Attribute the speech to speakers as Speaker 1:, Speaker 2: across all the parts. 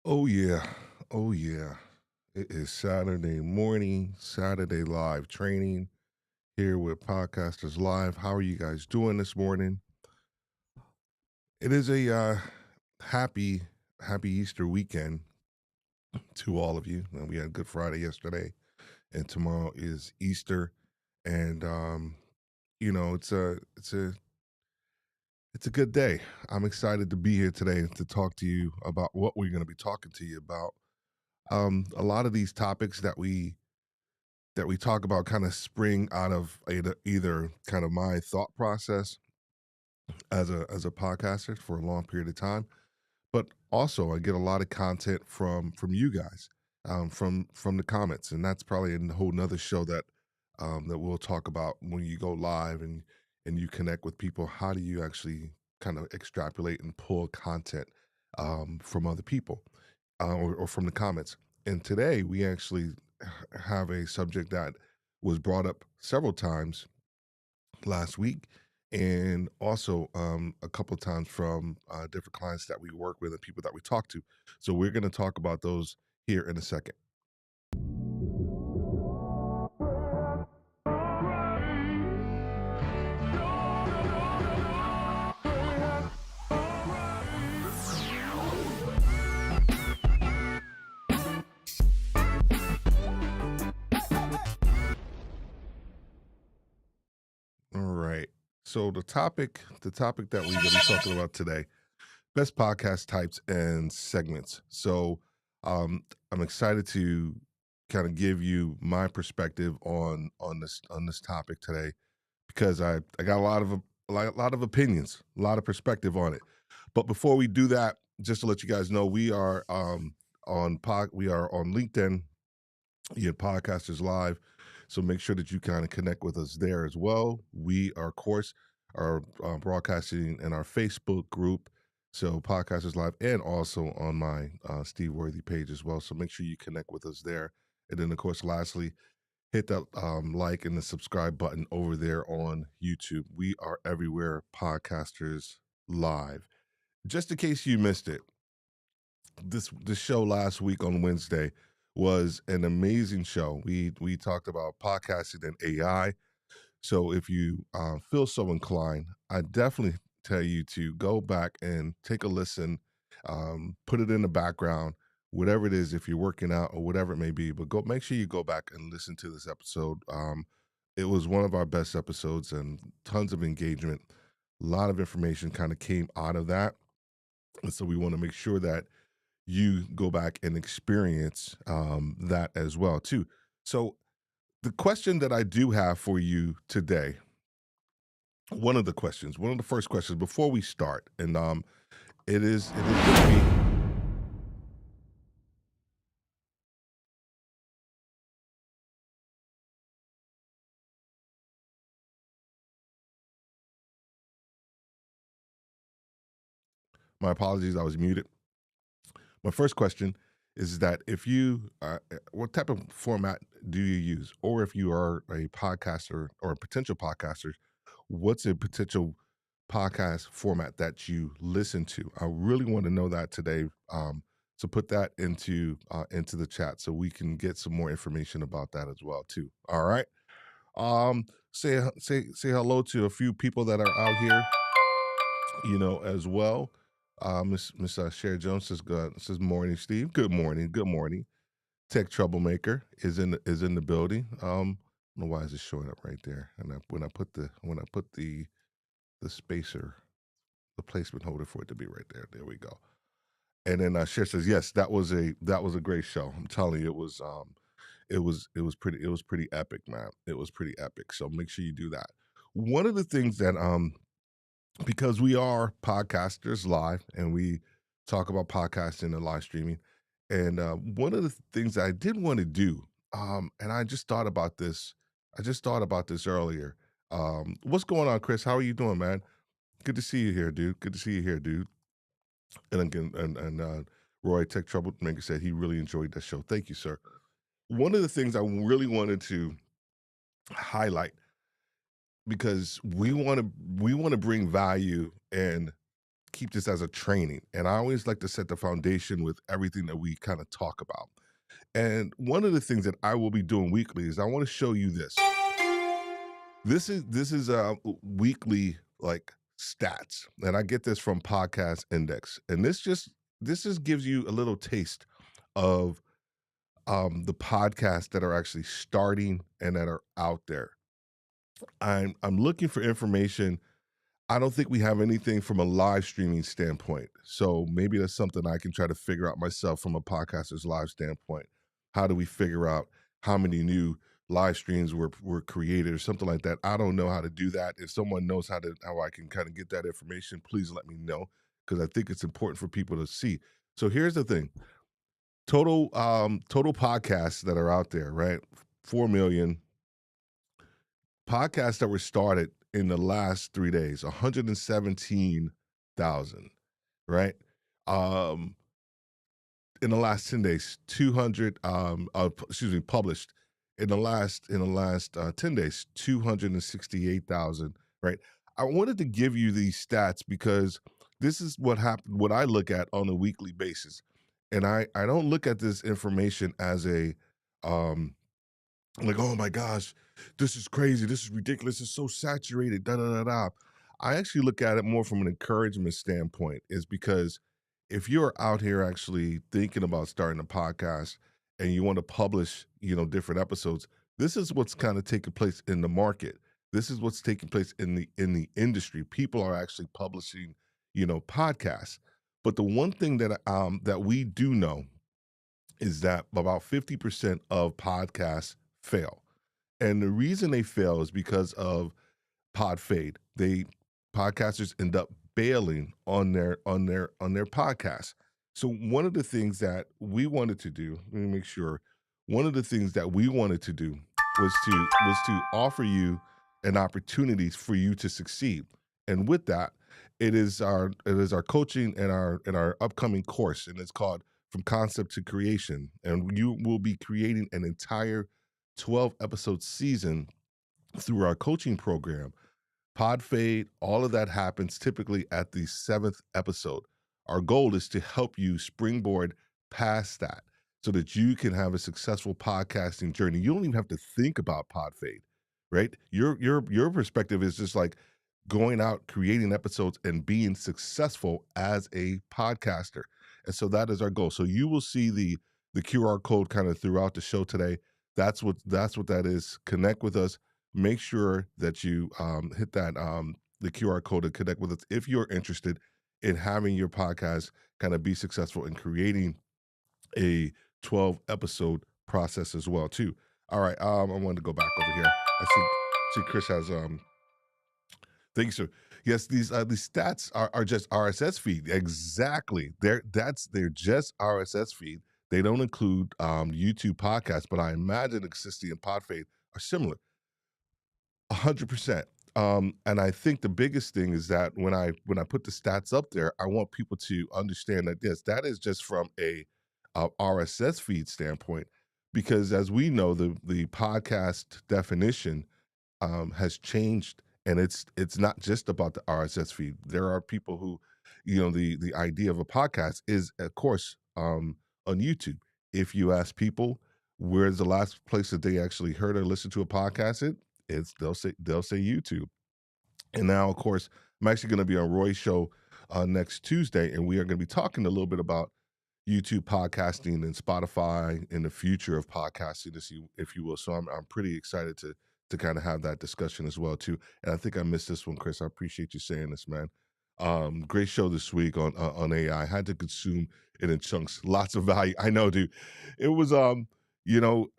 Speaker 1: Oh yeah. Oh yeah. It is Saturday morning, Saturday live training here with Podcasters Live. How are you guys doing this morning? It is a happy happy Easter weekend to all of you. And we had Good Friday yesterday and tomorrow is Easter and it's a good day. I'm excited to be here today to talk to you about what we're going to be talking to you about. A lot of these topics that we talk about kind of spring out of either kind of my thought process as a podcaster for a long period of time, but also I get a lot of content from you guys, from the comments, and that's probably a whole nother show that we'll talk about when you go live and you connect with people. How do you actually kind of extrapolate and pull content from other people or from the comments? And today we actually have a subject that was brought up several times last week and also a couple of times from different clients that we work with and people that we talk to. So we're going to talk about those here in a second. All right. So the topic that we're going to be talking about today, best podcast types and segments. So I'm excited to kind of give you my perspective on this topic today because I got a lot of opinions, a lot of perspective on it. But before we do that, just to let you guys know, we are on LinkedIn, Podcasters Live. So make sure that you kind of connect with us there as well. We are, of course, are broadcasting in our Facebook group, so Podcasters Live, and also on my Steve Worthy page as well. So make sure you connect with us there. And then, of course, lastly, hit that like and the subscribe button over there on YouTube. We are everywhere, Podcasters Live. Just in case you missed it, this show last week on Wednesday was an amazing show. We talked about podcasting and AI. So if you feel so inclined, I definitely tell you to go back and take a listen, put it in the background, whatever it is, if you're working out or whatever it may be. But go make sure you go back and listen to this episode. It was one of our best episodes and tons of engagement. A lot of information kind of came out of that. And so we want to make sure that you go back and experience that as well too. So the question that I do have for you today, one of the first questions before we start, and it is going to be. My apologies, I was muted. My first question is that if you, what type of format do you use, or if you are a podcaster or a potential podcaster, what's a potential podcast format that you listen to? I really want to know that today. So put that into the chat so we can get some more information about that as well too. All right. Say hello to a few people that are out here, as well. Miss Sherry Jones says morning, Steve. Good morning. Good morning. Tech Troublemaker is in the building. I don't know why is it showing up right there. And when I put the spacer, the placement holder for it to be right there. There we go. And then Cher says, yes, that was a great show. I'm telling you, it was pretty epic, man. It was pretty epic. So make sure you do that. One of the things that because we are podcasters live and we talk about podcasting and live streaming. And one of the things I did want to do, and I just thought about this earlier. What's going on, Chris? How are you doing, man? Good to see you here, dude. Good to see you here, dude. And again, and Roy Tech Troublemaker said he really enjoyed that show. Thank you, sir. One of the things I really wanted to highlight because we want to bring value and keep this as a training, and I always like to set the foundation with everything that we kind of talk about. And one of the things that I will be doing weekly is I want to show you this. This is weekly like stats, and I get this from Podcast Index, and this just gives you a little taste of the podcasts that are actually starting and that are out there. I'm looking for information. I don't think we have anything from a live streaming standpoint. So maybe that's something I can try to figure out myself from a podcaster's live standpoint. How do we figure out how many new live streams were created or something like that? I don't know how to do that. If someone knows how I can kind of get that information, please let me know because I think it's important for people to see. So here's the thing. Total podcasts that are out there, right? 4 million podcasts that were started in the last 3 days, 117,000, right? Um, in the last 10 days, 200, published in the last 10 days, 268,000, right? I wanted to give you these stats because this is what happened, what I look at on a weekly basis. And I don't look at this information as a, um, like, oh my gosh, this is crazy. This is ridiculous. It's so saturated. Da da da da. I actually look at it more from an encouragement standpoint, is because if you're out here actually thinking about starting a podcast and you want to publish, different episodes, this is what's kind of taking place in the market. This is what's taking place in the industry. People are actually publishing, podcasts. But the one thing that we do know is that about 50% of podcasts fail. And the reason they fail is because of pod fade. Podcasters end up bailing on their podcast. So one of the things that we wanted to do, let me make sure, one of the things that we wanted to do was to offer you an opportunity for you to succeed. And with that, it is our coaching and our upcoming course, and it's called From Concept to Creation. And you will be creating an entire 12 episode season through our coaching program. Pod fade, all of that happens typically at the seventh episode. Our goal is to help you springboard past that so that you can have a successful podcasting journey. You don't even have to think about pod fade, right? Your perspective is just like going out, creating episodes, and being successful as a podcaster. And so that is our goal. So you will see the QR code kind of throughout the show today. That's what that is. Connect with us. Make sure that you hit that the QR code to connect with us if you're interested in having your podcast kind of be successful in creating a 12 episode process as well too. All right, I wanted to go back over here. I see Chris has thank you, sir. Yes, these stats are just RSS feed. Exactly. They're just RSS feed. They don't include YouTube podcasts, but I imagine Existing and Podfade are similar. 100%. And I think the biggest thing is that when I put the stats up there, I want people to understand that yes, that is just from a RSS feed standpoint, because as we know, the podcast definition has changed, and it's not just about the RSS feed. There are people who, the idea of a podcast is, of course, on YouTube. If you ask people where's the last place that they actually heard or listened to a podcast, it's they'll say YouTube. And now, of course, I'm actually going to be on Roy's show next Tuesday, and we are going to be talking a little bit about YouTube podcasting and Spotify and the future of podcasting, if you will. So I'm pretty excited to kind of have that discussion as well too. And I think I missed this one, Chris. I appreciate you saying this, man. Great show this week on AI. Had to consume it in chunks, lots of value. I know, dude. It was you know,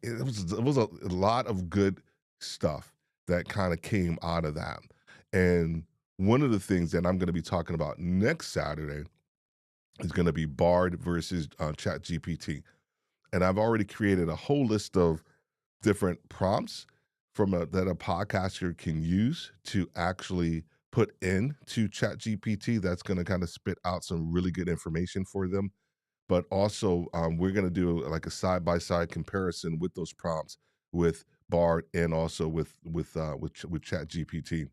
Speaker 1: it was a lot of good stuff that kind of came out of that. And one of the things that I'm going to be talking about next Saturday is going to be Bard versus Chat GPT. And I've already created a whole list of different prompts that a podcaster can use to actually put into Chat GPT that's going to kind of spit out some really good information for them. But also, we're going to do like a side by side comparison with those prompts with Bard and also with Chat GPT.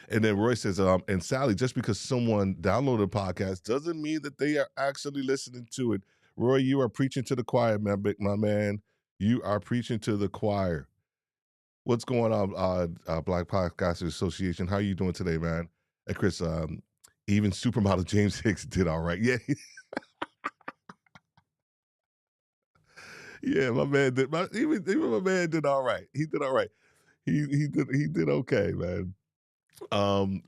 Speaker 1: And then Roy says, and Sally, just because someone downloaded a podcast doesn't mean that they are actually listening to it. Roy, you are preaching to the choir, my man. You are preaching to the choir. What's going on, Black Podcasters Association? How are you doing today, man? And Chris, even supermodel James Hicks did all right. Yeah, yeah, my man did. Even my man did all right. He did all right. He did okay, man.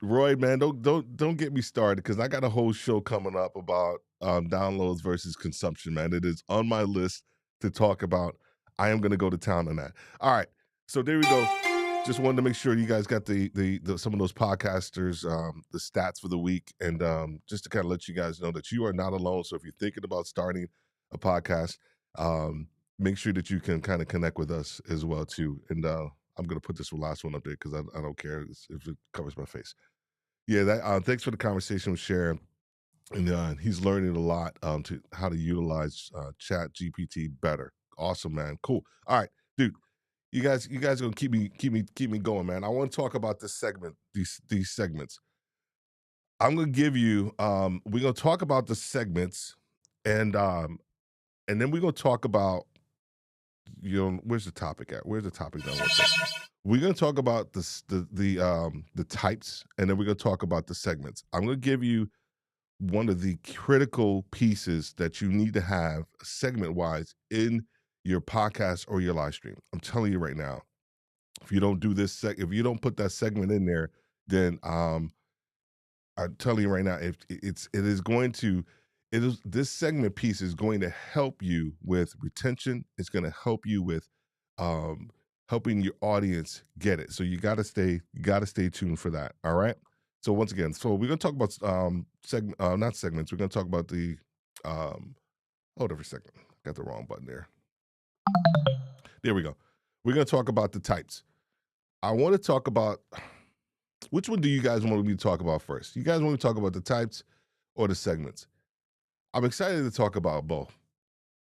Speaker 1: Roy, man, don't get me started because I got a whole show coming up about downloads versus consumption, man. It is on my list to talk about. I am gonna go to town on that. All right, so there we go. Just wanted to make sure you guys got the some of those podcasters the stats for the week, and just to kind of let you guys know that you are not alone. So if you're thinking about starting a podcast, um, make sure that you can kind of connect with us as well too. And I'm gonna put this last one up there because I don't care if it covers my face. Yeah, that. Thanks for the conversation with Sharon, and he's learning a lot to how to utilize Chat GPT better. Awesome, man. Cool. All right, dude. You guys are gonna keep me going, man. I want to talk about this segment, these segments. I'm gonna give you. We're gonna talk about the segments, and um, and then we're gonna talk about where's the topic at? Where's the topic that I want to say? We're gonna talk about the types, and then we're gonna talk about the segments. I'm gonna give you one of the critical pieces that you need to have segment wise in your podcast or your live stream. I'm telling you right now, if you don't do this, if you don't put that segment in there, then I'm telling you right now, if it is going to, it is this segment piece is going to help you with retention. It's going to help you with um, helping your audience get it. So you got to stay tuned for that. All right. So once again, so we're going to talk about not segments. We're going to talk about the hold on for a second. Got the wrong button there. There we go. We're going to talk about the types. I want to talk about which one do you guys want me to talk about first? You guys want me to talk about the types or the segments? I'm excited to talk about both.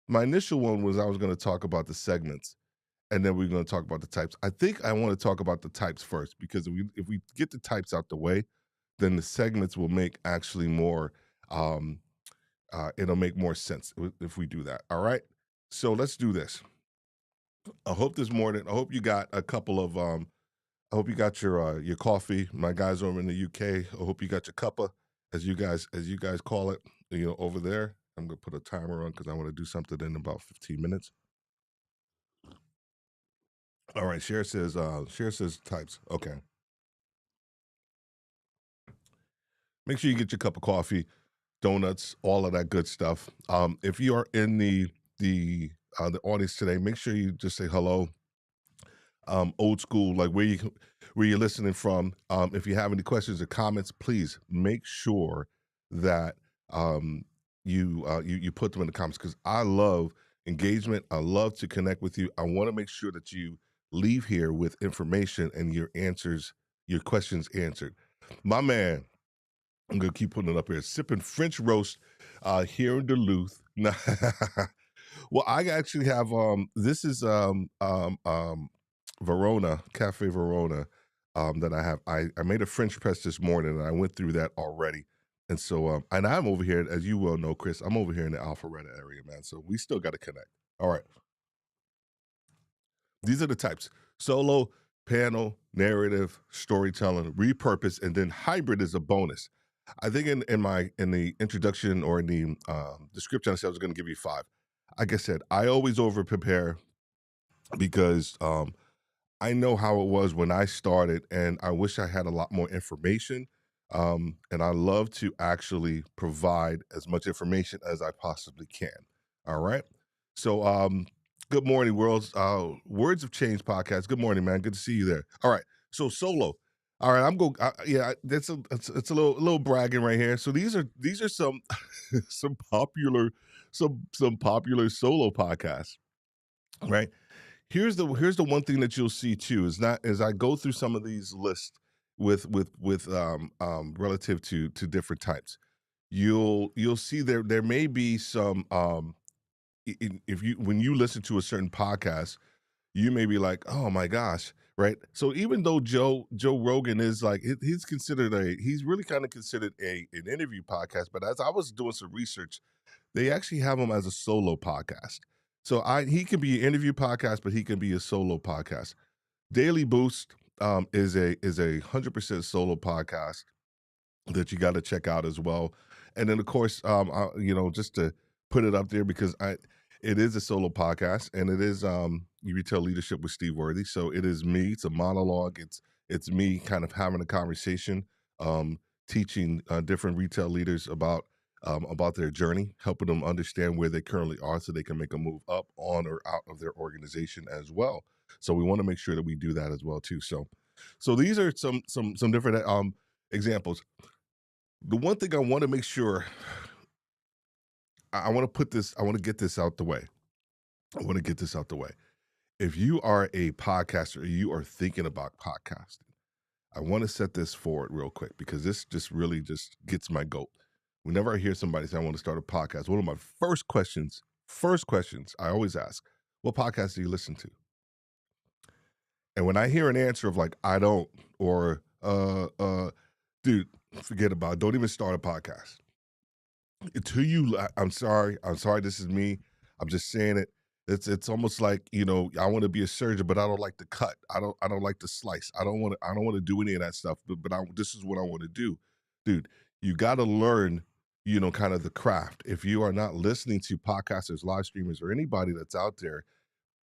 Speaker 1: My initial one was I was going to talk about the segments, and then we're going to talk about the types. I think I want to talk about the types first because if we get the types out the way, then the segments will make actually more. Um, it'll make more sense if we do that. All right. So let's do this. I hope this morning. I hope you got a couple of. I hope you got your coffee. My guys over in the UK. I hope you got your cuppa, as you guys call it. Over there. I'm gonna put a timer on because I want to do something in about 15 minutes. All right. Share says types. Okay. Make sure you get your cup of coffee, donuts, all of that good stuff. If you are in the audience today, make sure you just say hello. Old school, like where you're listening from. If you have any questions or comments, please make sure that you put them in the comments because I love engagement. I love to connect with you. I want to make sure that you leave here with information and your questions answered. My man, I'm gonna keep putting it up here. Sipping French roast here in Duluth. Well, I actually have this is Verona, Cafe Verona, that I have. I made a French press this morning and I went through that already. And so and I'm over here, as you well know, Chris, I'm over here in the Alpharetta area, man. So we still got to connect. All right. These are the types: solo, panel, narrative, storytelling, repurpose, and then hybrid is a bonus. I think in the introduction or in the description, I said I was going to give you five. Like I said, I always over prepare because I know how it was when I started, and I wish I had a lot more information. And I love to actually provide as much information as I possibly can. All right. So, good morning, Words of Change podcast. Good morning, man. Good to see you there. All right. So, solo. All right, I'm going. Yeah, it's a little bragging right here. So these are some some popular solo podcasts, right? Here's the one thing that you'll see too is not as I go through some of these lists with relative to different types. You'll see there may be some if you when you listen to a certain podcast, you may be like, oh my gosh, right? So even though Joe Rogan is like he's considered he's really kind of considered an interview podcast, but as I was doing some research, they actually have him as a solo podcast. So he can be an interview podcast, but he can be a solo podcast. Daily Boost is a 100% solo podcast that you got to check out as well. And then of course, just to put it up there because it is a solo podcast and it is retail leadership with Steve Worthy. So it is me. It's a monologue. It's me kind of having a conversation, um, teaching different retail leaders about their journey, helping them understand where they currently are so they can make a move up, on, or out of their organization as well. So we want to make sure that we do that as well too. So these are some different examples. The one thing I want to make sure I want to put this, I want to get this out the way. I want to get this out the way. If you are a podcaster, you are thinking about podcasting, I want to set this forward real quick because this just really just gets my goat. Whenever I hear somebody say I want to start a podcast, one of my first questions I always ask, what podcast do you listen to? And when I hear an answer of like, I don't, or dude, forget about it. Don't even start a podcast. To you, I'm sorry. I'm sorry. This is me. I'm just saying it. It's almost like, I want to be a surgeon, but I don't like to cut. I don't like to slice. I don't want to do any of that stuff. But this is what I want to do, dude. You got to learn, kind of the craft. If you are not listening to podcasters, live streamers, or anybody that's out there,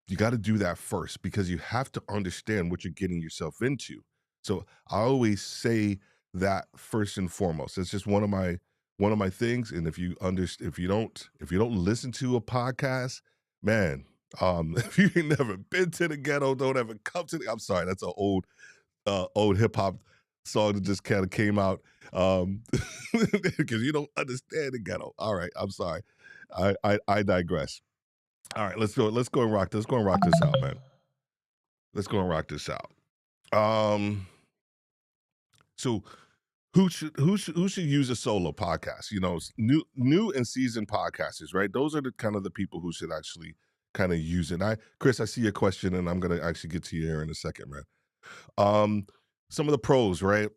Speaker 1: you got to do that first because you have to understand what you're getting yourself into. So I always say that first and foremost. It's just one of my things. And if you don't listen to a podcast, man, if you ain't never been to the ghetto, don't ever come to the. I'm sorry, that's an old hip hop song that just kind of came out because you don't understand the ghetto. All right, I'm sorry. I digress. All right, let's go and rock. Let's go and rock this out, man. Let's go and rock this out. Um, so who should use a solo podcast? New and seasoned podcasters, right? Those are the kind of the people who should actually kind of use it. Chris, I see your question, and I'm gonna actually get to you here in a second, man. Um, some of the pros, right?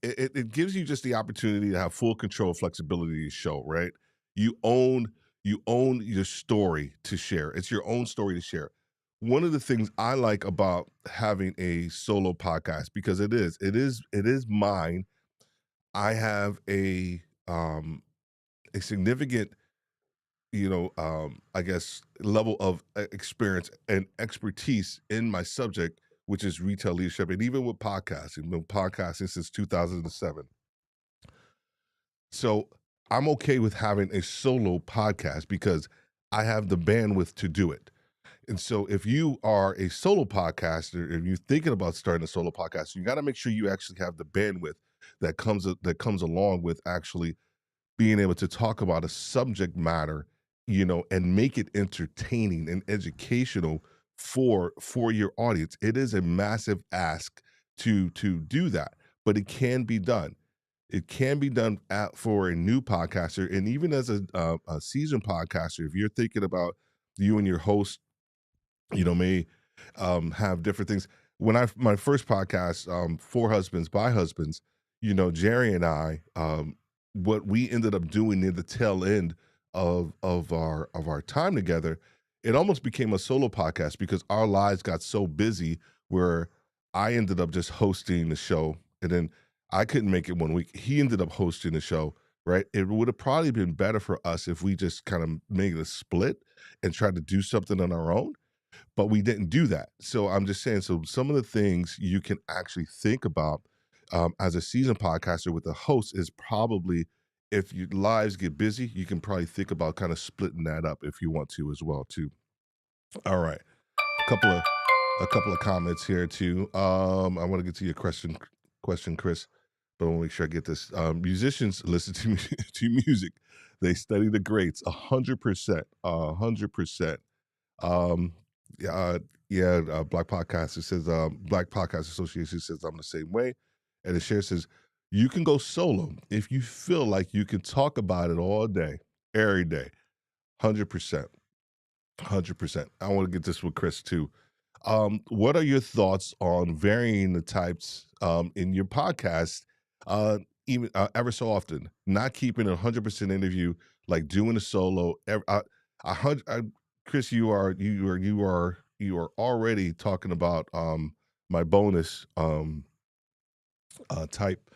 Speaker 1: It gives you just the opportunity to have full control, flexibility to show, right? You own you own your story to share. It's your own story to share. One of the things I like about having a solo podcast because it is mine. I have a significant, I guess, level of experience and expertise in my subject, which is retail leadership. And even with podcasting, been podcasting since 2007. So I'm okay with having a solo podcast because I have the bandwidth to do it. And so if you are a solo podcaster, if you're thinking about starting a solo podcast, you got to make sure you actually have the bandwidth that comes along with actually being able to talk about a subject matter, and make it entertaining and educational for your audience. It is a massive ask to do that, but it can be done. It can be done for a new podcaster, and even as a seasoned podcaster, if you're thinking about you and your host may have different things. When my first podcast, For Husbands by Husbands, Jerry and I, what we ended up doing near the tail end of our time together, it almost became a solo podcast because our lives got so busy where I ended up just hosting the show, and then I couldn't make it one week. He ended up hosting the show. Right. It would have probably been better for us if we just kind of made a split and tried to do something on our own, but we didn't do that. So I'm just saying, so some of the things you can actually think about as a seasoned podcaster with a host is probably, if your lives get busy, you can probably think about kind of splitting that up if you want to as well too. All right, a couple of comments here too. I want to get to your question, Chris, but I want to make sure I get this. Musicians listen to to music. They study the greats 100%, 100%. Um, yeah, Black Podcast. It says Black Podcast Association says I'm the same way, and it shares says you can go solo if you feel like you can talk about it all day, every day, 100%, 100%. I want to get this with Chris too. What are your thoughts on varying the types in your podcast, even ever so often? Not keeping a 100% interview, like doing a solo. Chris, you are already talking about my bonus type,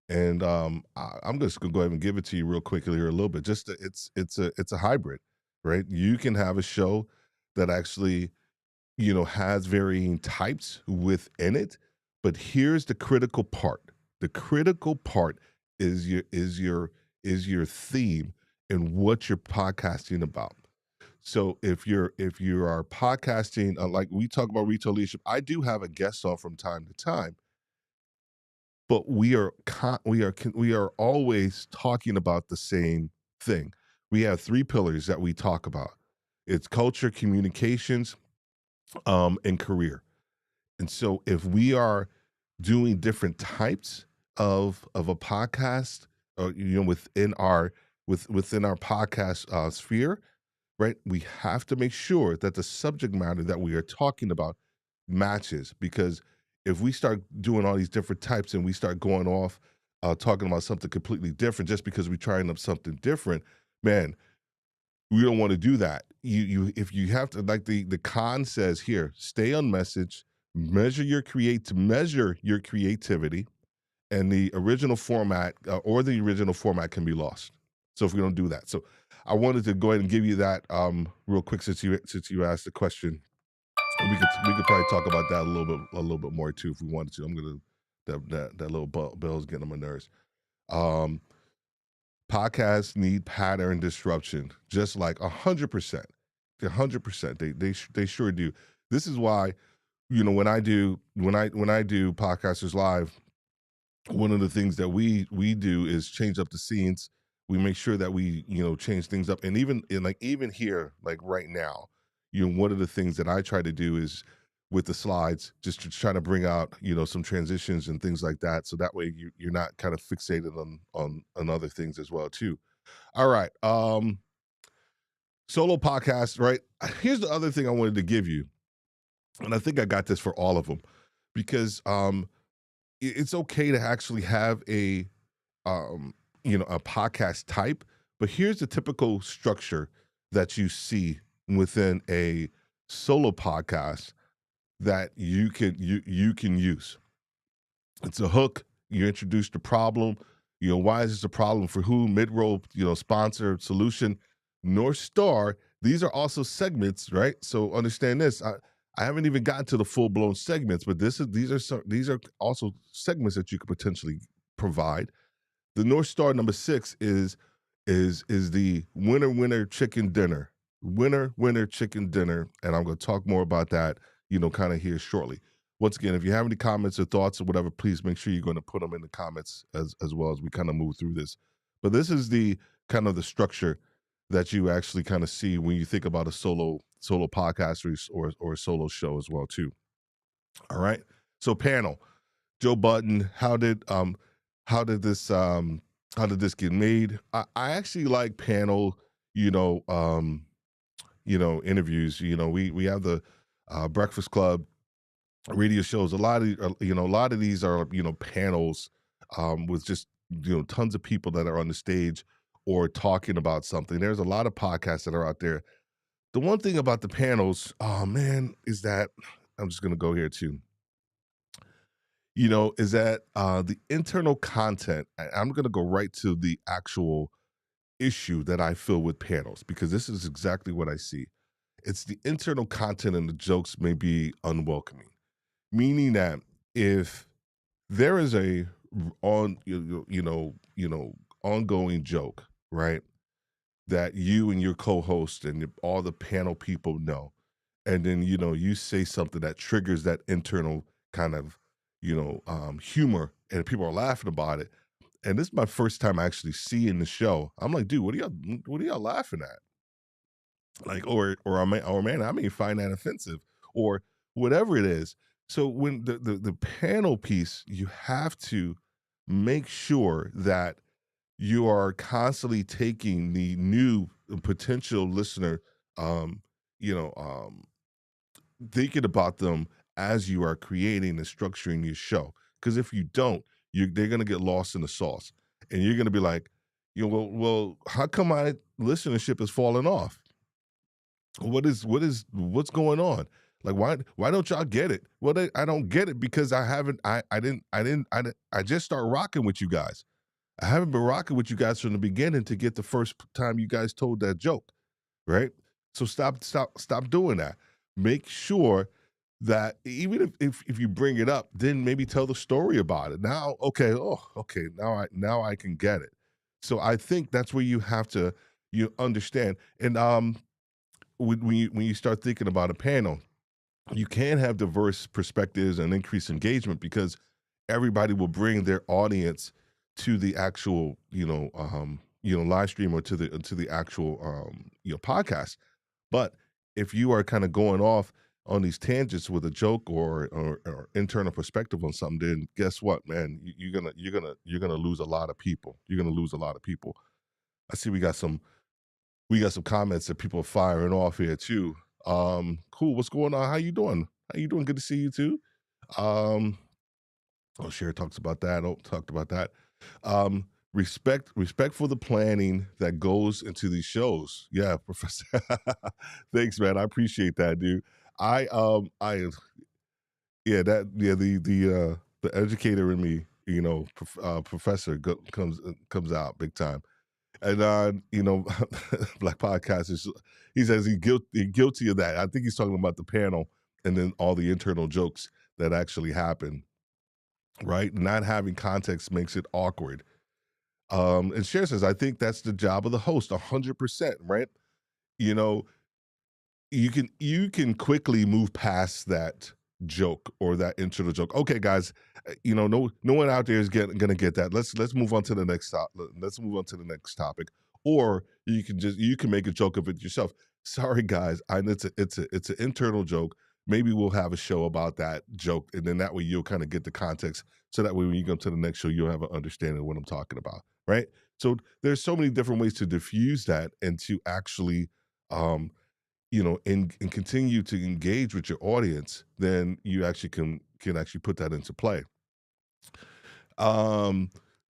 Speaker 1: and I'm just gonna go ahead and give it to you real quickly here a little bit. It's a hybrid, right? You can have a show that actually has varying types within it. But here's the critical part. The critical part is your theme and what you're podcasting about. So if you are podcasting, like we talk about retail leadership, I do have a guest on from time to time, but we are always talking about the same thing. We have three pillars that we talk about. It's culture, communications, and career. And so if we are doing different types of a podcast, or within our podcast sphere, right? We have to make sure that the subject matter that we are talking about matches, because if we start doing all these different types and we start going off talking about something completely different just because we're trying up something different, man, we don't want to do that. You if you have to, like the con says here, stay on message, measure your creativity, and the original format can be lost. So if we don't do that, so I wanted to go ahead and give you that real quick, since you asked the question. And we could probably talk about that a little bit more too if we wanted to. I'm gonna that little bell's getting on my nerves. Um, Podcasts need pattern disruption, just like 100%. 100%. They sure do. This is why, when I do Podcasters Live, one of the things that we do is change up the scenes. We make sure that we change things up, and even here, like right now, one of the things that I try to do is with the slides, just to try to bring out some transitions and things like that, so that way you're not kind of fixated on other things as well too. All right, solo podcast, right? Here's the other thing I wanted to give you, and I think I got this for all of them, because it's okay to actually have um, a podcast type, but here's the typical structure that you see within a solo podcast that you can use. It's a hook. You introduce the problem. Why is this a problem for who? Mid-roll, sponsor, solution, North Star. These are also segments, right? So understand this. I haven't even gotten to the full-blown segments, but these are also segments that you could potentially provide. The North Star number 6 is the winner chicken dinner. Winner chicken dinner, and I'm going to talk more about that, kind of here shortly. Once again, if you have any comments or thoughts or whatever, please make sure you're going to put them in the comments as well as we kind of move through this. But this is the kind of the structure that you actually kind of see when you think about a solo podcast or a solo show as well too. All right. So panel. Joe Button, how did this get made? I actually like panel, interviews. We have the Breakfast Club radio shows. A lot of these are panels with just tons of people that are on the stage or talking about something. There's a lot of podcasts that are out there. The one thing about the panels, oh man, is that I'm just gonna go here too. Is that the internal content. I'm going to go right to the actual issue that I feel with panels, because this is exactly what I see. It's the internal content, and the jokes may be unwelcoming, meaning that if there is a ongoing joke, right, that you and your co-host and all the panel people know, and then you say something that triggers that internal kind of humor, and people are laughing about it, and this is my first time actually seeing the show. I'm like, dude, what are y'all laughing at? Like, or man, I may find that offensive, or whatever it is. So when the panel piece, you have to make sure that you are constantly taking the new potential listener, um, you know, um, thinking about them as you are creating and structuring your show. Because if you don't, they're gonna get lost in the sauce, and you're gonna be like, how come my listenership is falling off? What's going on? Like, why don't y'all get it? Well, I don't get it because I just start rocking with you guys. I haven't been rocking with you guys from the beginning to get the first time you guys told that joke, right? So stop doing that. Make sure that even if you bring it up, then maybe tell the story about it. Now, okay, okay, now I can get it. So I think that's where you have to you understand. And when you start thinking about a panel, you can have diverse perspectives and increase engagement because everybody will bring their audience to the actual live stream or to the actual podcast. But if you are kind of going off on these tangents with a joke or internal perspective on something, then guess what, man? You're gonna lose a lot of people. You're gonna lose a lot of people. I see we got some comments that people are firing off here too. Cool. What's going on? How you doing? How you doing? Good to see you too. Um, oh, Cher talks about that. Oh, talked about that. Respect for the planning that goes into these shows. Yeah, Professor. Thanks, man. I appreciate that, dude. I yeah, the educator in me, professor comes out big time. And Black Podcast is he says he guilty of that. I think he's talking about the panel and then all the internal jokes that actually happen, right? Not having context makes it awkward. And Cher says, I think that's the job of the host, 100%, right? You know, you can quickly move past that joke or that internal joke. Okay, guys, no one out there is gonna get that. Let's move on to the next let's move on to the next topic. Or you can make a joke of it yourself. Sorry, guys, it's an internal joke. Maybe we'll have a show about that joke, and then that way you'll kind of get the context. So that way, when you go to the next show, you'll have an understanding of what I'm talking about, right? So there's so many different ways to diffuse that and to actually um, and continue to engage with your audience, then you actually can actually put that into play. Um,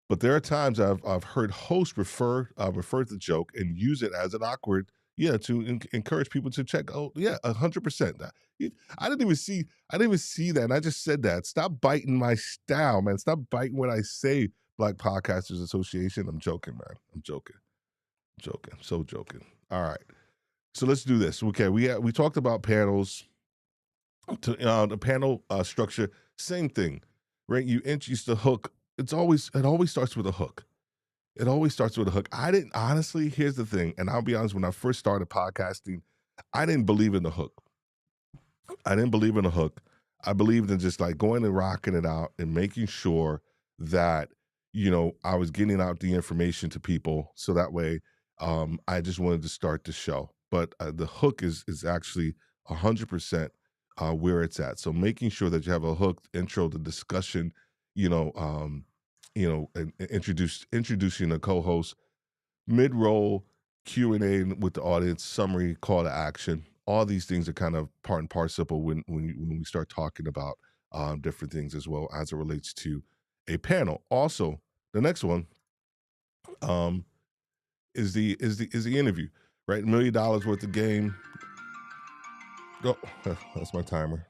Speaker 1: but there are times I've heard hosts refer the joke and use it as an awkward, yeah, to encourage people to check. Oh, yeah, 100%. I didn't even see that. And I just said that. Stop biting my style, man. Stop biting what I say. Black Podcasters Association. I'm joking, man. I'm joking. Joking. So joking. All right. So let's do this. Okay, we talked about panels. To the panel structure, same thing, right? You introduce the hook. It always starts with a hook. It always starts with a hook. I didn't honestly. Here's the thing, and I'll be honest. When I first started podcasting, I didn't believe in the hook. I didn't believe in a hook. I believed in just like going and rocking it out and making sure that I was getting out the information to people so that way I just wanted to start the show. But the hook is actually 100% where it's at. So making sure that you have a hook intro, the discussion, you know, um, and introducing a co-host, mid-roll Q&A with the audience, summary, call to action. All these things are kind of part and parcel when we start talking about different things as well as it relates to a panel. Also, the next one um, is the interview, right? $1 million worth of game. Oh, that's my timer.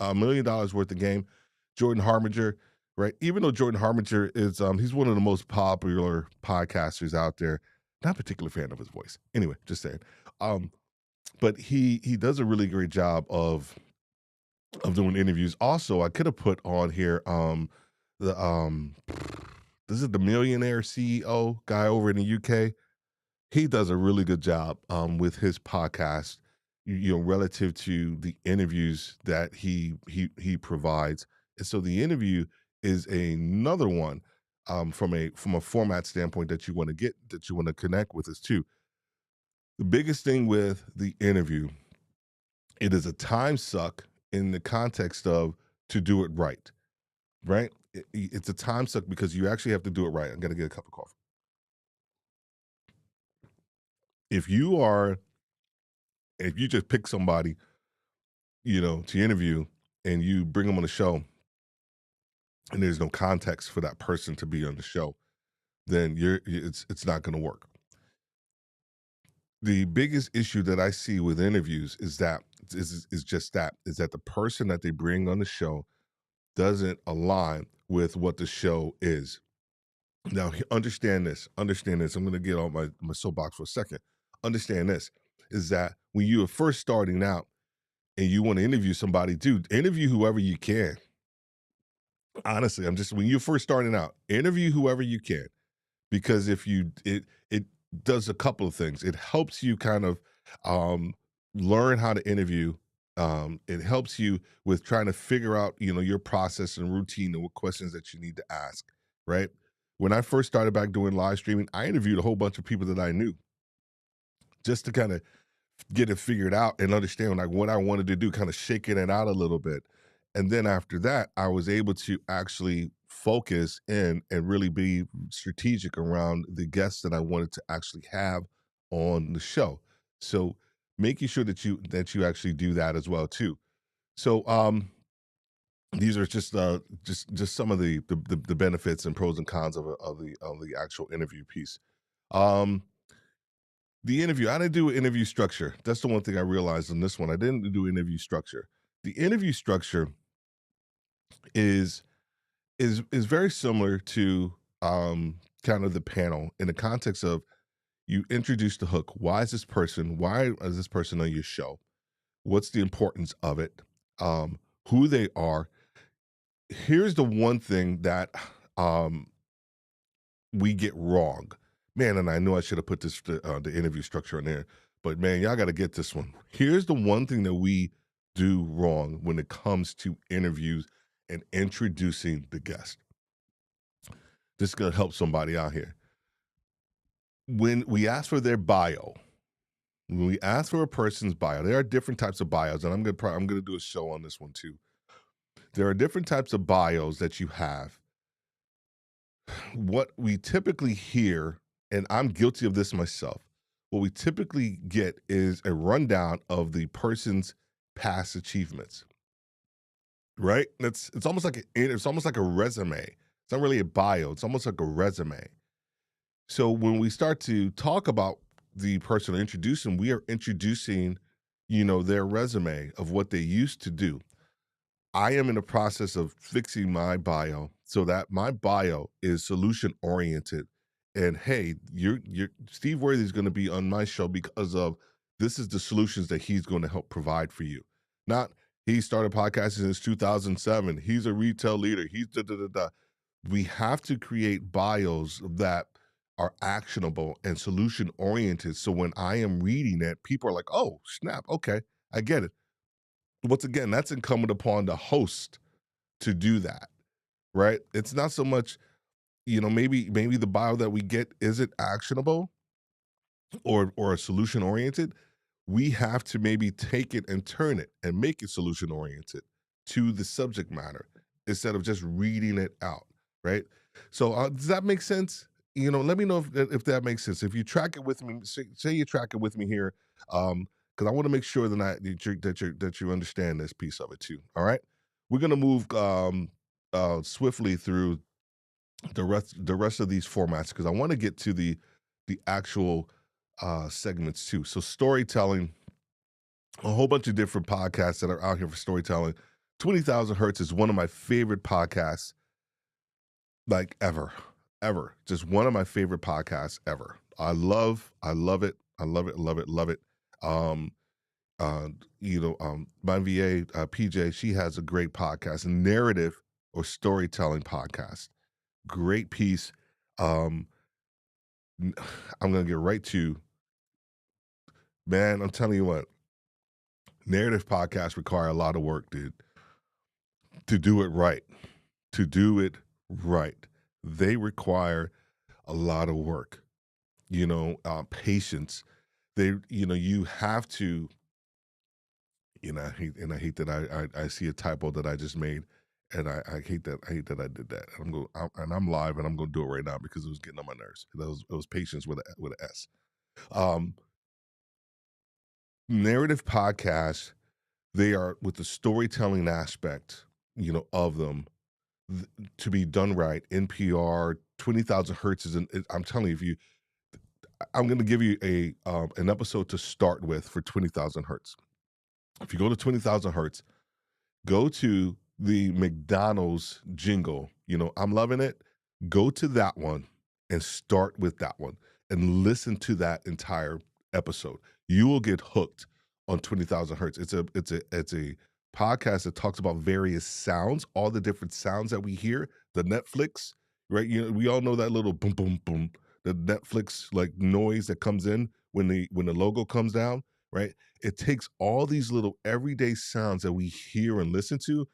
Speaker 1: $1 million worth of game. Jordan Harbinger, right? Even though Jordan Harbinger is he's one of the most popular podcasters out there. Not a particular fan of his voice. Anyway, just saying. Um, but he does a really great job of doing interviews. Also, I could have put on here the this is the millionaire CEO guy over in the UK. He does a really good job with his podcast, relative to the interviews that he provides. And so the interview is another one from a format standpoint that you want to connect with us too. The biggest thing with the interview, it is a time suck in the context of to do it right, right? It's a time suck because you actually have to do it right. I'm gonna get a cup of coffee. If you are, if you just pick somebody to interview, and you bring them on the show, and there's no context for that person to be on the show, then it's not going to work. The biggest issue that I see with interviews is just that is that the person that they bring on the show doesn't align with what the show is. Now, understand this. Understand this. I'm going to get on my soapbox for a second. Understand this is that when you are first starting out and you want to interview somebody, dude, interview whoever you can. Honestly, when you're first starting out, interview whoever you can, because if you it does a couple of things. It helps you kind of um, learn how to interview. It helps you with trying to figure out your process and routine and what questions that you need to ask. Right. When I first started back doing live streaming, I interviewed a whole bunch of people that I knew just to kind of get it figured out and understand like what I wanted to do, kind of shaking it out a little bit. And then after that, I was able to actually focus in and really be strategic around the guests that I wanted to actually have on the show. So making sure that you actually do that as well too. So these are just some of the benefits and pros and cons of the actual interview piece. Um the interview, I didn't do an interview structure. That's the one thing I realized on this one. I didn't do interview structure. The interview structure is is very similar to kind of the panel in the context of you introduce the hook. Why is this person on your show? What's the importance of it? Who they are. Here's the one thing that um we get wrong. Man, and I know I should have put the interview structure in there, but man, y'all got to get this one. Here's the one thing that we do wrong when it comes to interviews and introducing the guest. This is gonna help somebody out here. When we ask for their bio, when we ask for a person's bio, there are different types of bios, and I'm gonna do a show on this one too. There are different types of bios that you have. What we typically hear, and I'm guilty of this myself, what we typically get is a rundown of the person's past achievements, right? It's almost like a resume. It's not really a bio, it's almost like a resume. So when we start to talk about the person or introduce them, we are introducing, their resume of what they used to do. I am in the process of fixing my bio so that my bio is solution oriented. And hey, you're Steve Worthy is going to be on my show because of this is the solutions that he's going to help provide for you. Not he started podcasting since 2007. He's a retail leader. He's da da da da. We have to create bios that are actionable and solution oriented. So when I am reading it, people are like, oh, snap. Okay, I get it. Once again, that's incumbent upon the host to do that, right? It's not so much, maybe the bio that we get isn't actionable or solution oriented. We have to maybe take it and turn it and make it solution oriented to the subject matter instead of just reading it out, right? So does that make sense? Let me know if that makes sense. If you track it with me, say you track it with me here, because I want to make sure that you understand this piece of it too. All right, we're gonna move swiftly through the rest of these formats because I want to get to the actual segments too. So storytelling, a whole bunch of different podcasts that are out here for storytelling. 20,000 Hertz is one of my favorite podcasts, like ever. Just one of my favorite podcasts ever. I love it. I love it. Love it. Love it. Um, my VA, PJ, she has a great podcast, a narrative or storytelling podcast. Great piece. Um, I'm gonna get right to, man. I'm telling you what, narrative podcasts require a lot of work, dude, to do it right. To do it right, they require a lot of work. Patience. You have to. I hate that I see a typo that I just made, and I hate that I did that. And I'm live, and I'm gonna do it right now because it was getting on my nerves. It was patience with an S. Um, narrative podcast. They are with the storytelling aspect, of them to be done right. NPR, 20,000 hertz is I'm telling you, if you, I'm going to give you an episode to start with for 20,000 hertz. If you go to 20,000 hertz, go to the McDonald's jingle. I'm loving it. Go to that one and start with that one and listen to that entire episode. You will get hooked on 20,000 hertz. It's a podcast that talks about various sounds, all the different sounds that we hear, the Netflix, right? We all know that little boom boom boom, the Netflix like noise that comes in when the logo comes down, right? It takes all these little everyday sounds that we hear and listen to,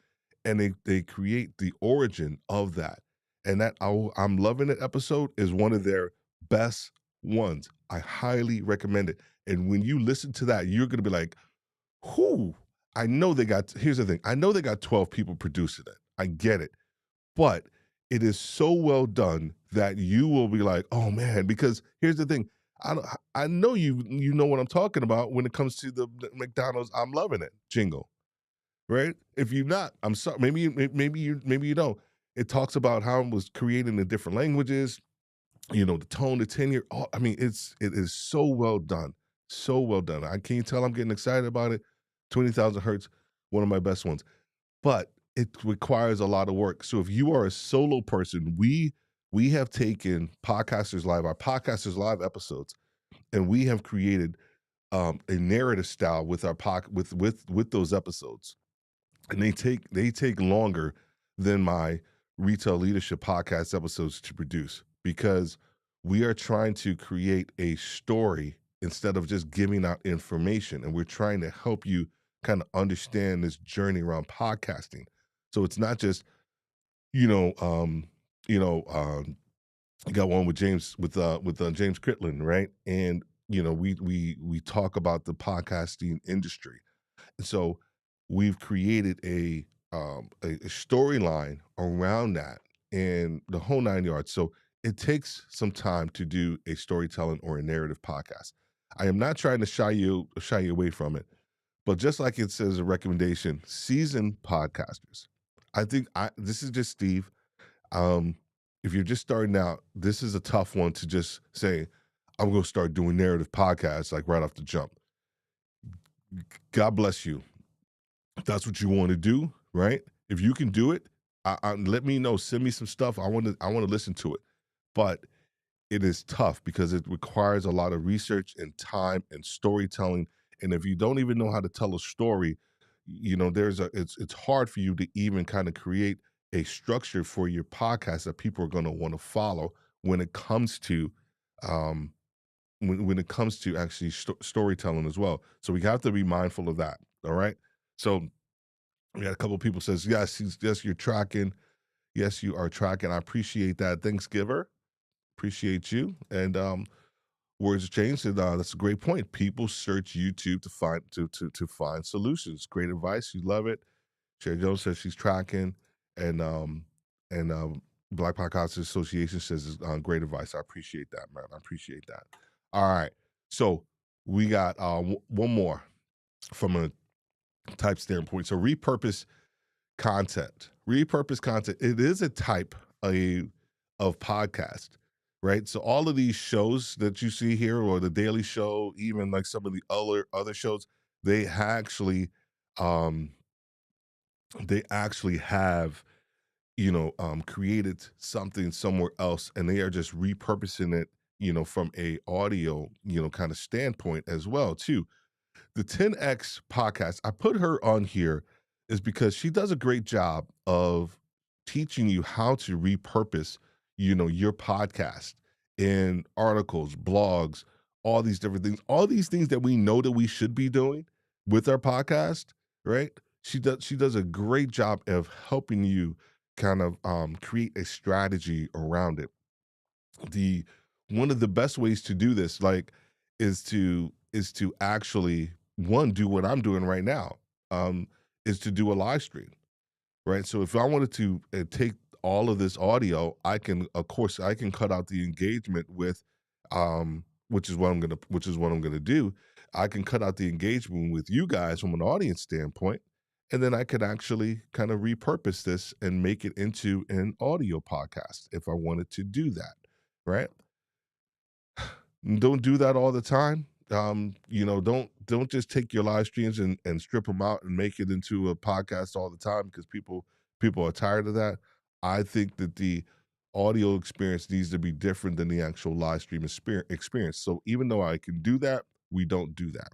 Speaker 1: and they create the origin of that. And I'm loving it episode is one of their best ones. I highly recommend it. And when you listen to that, you're gonna be like, whoo, I know they got here's the thing. I know they got 12 people producing it. I get it. But it is so well done that you will be like, "Oh, man," because here's the thing, I know you know what I'm talking about when it comes to the McDonald's "I'm loving it" jingle, right? If you're not, I'm sorry, maybe you don't. It talks about how it was created in different languages, the tone, the tenure, all I mean, it is so well done. I can't tell I'm getting excited about it. 20,000 hertz, one of my best ones, but it requires a lot of work. So if you are a solo person, we have taken our Podcasters Live episodes, and we have created a narrative style with our with those episodes, and they take longer than my retail leadership podcast episodes to produce because we are trying to create a story instead of just giving out information, and we're trying to help you kind of understand this journey around podcasting. So it's not just you know you know I got one with James Critlin, right? And we talk about the podcasting industry. So we've created a storyline around that and the whole 9 yards. So it takes some time to do a storytelling or a narrative podcast. I am not trying to shy you away from it, but just like it says a recommendation, seasoned podcasters. I think this is just Steve. Um, if you're just starting out, this is a tough one to just say, I'm going to start doing narrative podcasts like right off the jump. God bless you. If that's what you want to do, right? If you can do it, let me know. Send me some stuff. I want to listen to it. But it is tough because it requires a lot of research and time and storytelling. And if you don't even know how to tell a story, it's hard for you to even kind of create a structure for your podcast that people are going to want to follow when it comes to um when it comes to actually storytelling as well. So we have to be mindful of that. All right. So we had a couple of people says, yes, you're tracking. Yes, you are tracking. I appreciate that. Thanks, Giver. Appreciate you. And words changed. And that's a great point. People search YouTube to find solutions. Great advice. You love it. Sherry Jones says she's tracking, and Black Podcasters Association says it's great advice. I appreciate that, man. I appreciate that. All right. So we got one more from a type standpoint. So repurpose content, it is a type of podcast, right? So all of these shows that you see here, or the Daily Show, even like some of the other shows, they actually um have created something somewhere else, and they are just repurposing it, from a audio kind of standpoint as well too. The 10X podcast, I put her on here is because she does a great job of teaching you how to repurpose, your podcast in articles, blogs, all these things that we know that we should be doing with our podcast, right? She does a great job of helping you kind of create a strategy around it. The One of the best ways to do this, like, is to actually one do what I'm doing right now, um, is to do a live stream, right? So if I wanted to take all of this audio, of course, I can cut out the engagement with, which is what I'm gonna do. I can cut out the engagement with you guys from an audience standpoint, and then I could actually kind of repurpose this and make it into an audio podcast if I wanted to do that, right? Don't do that all the time. Don't just take your live streams and strip them out and make it into a podcast all the time because people are tired of that. I think that the audio experience needs to be different than the actual live stream experience. So even though I can do that, we don't do that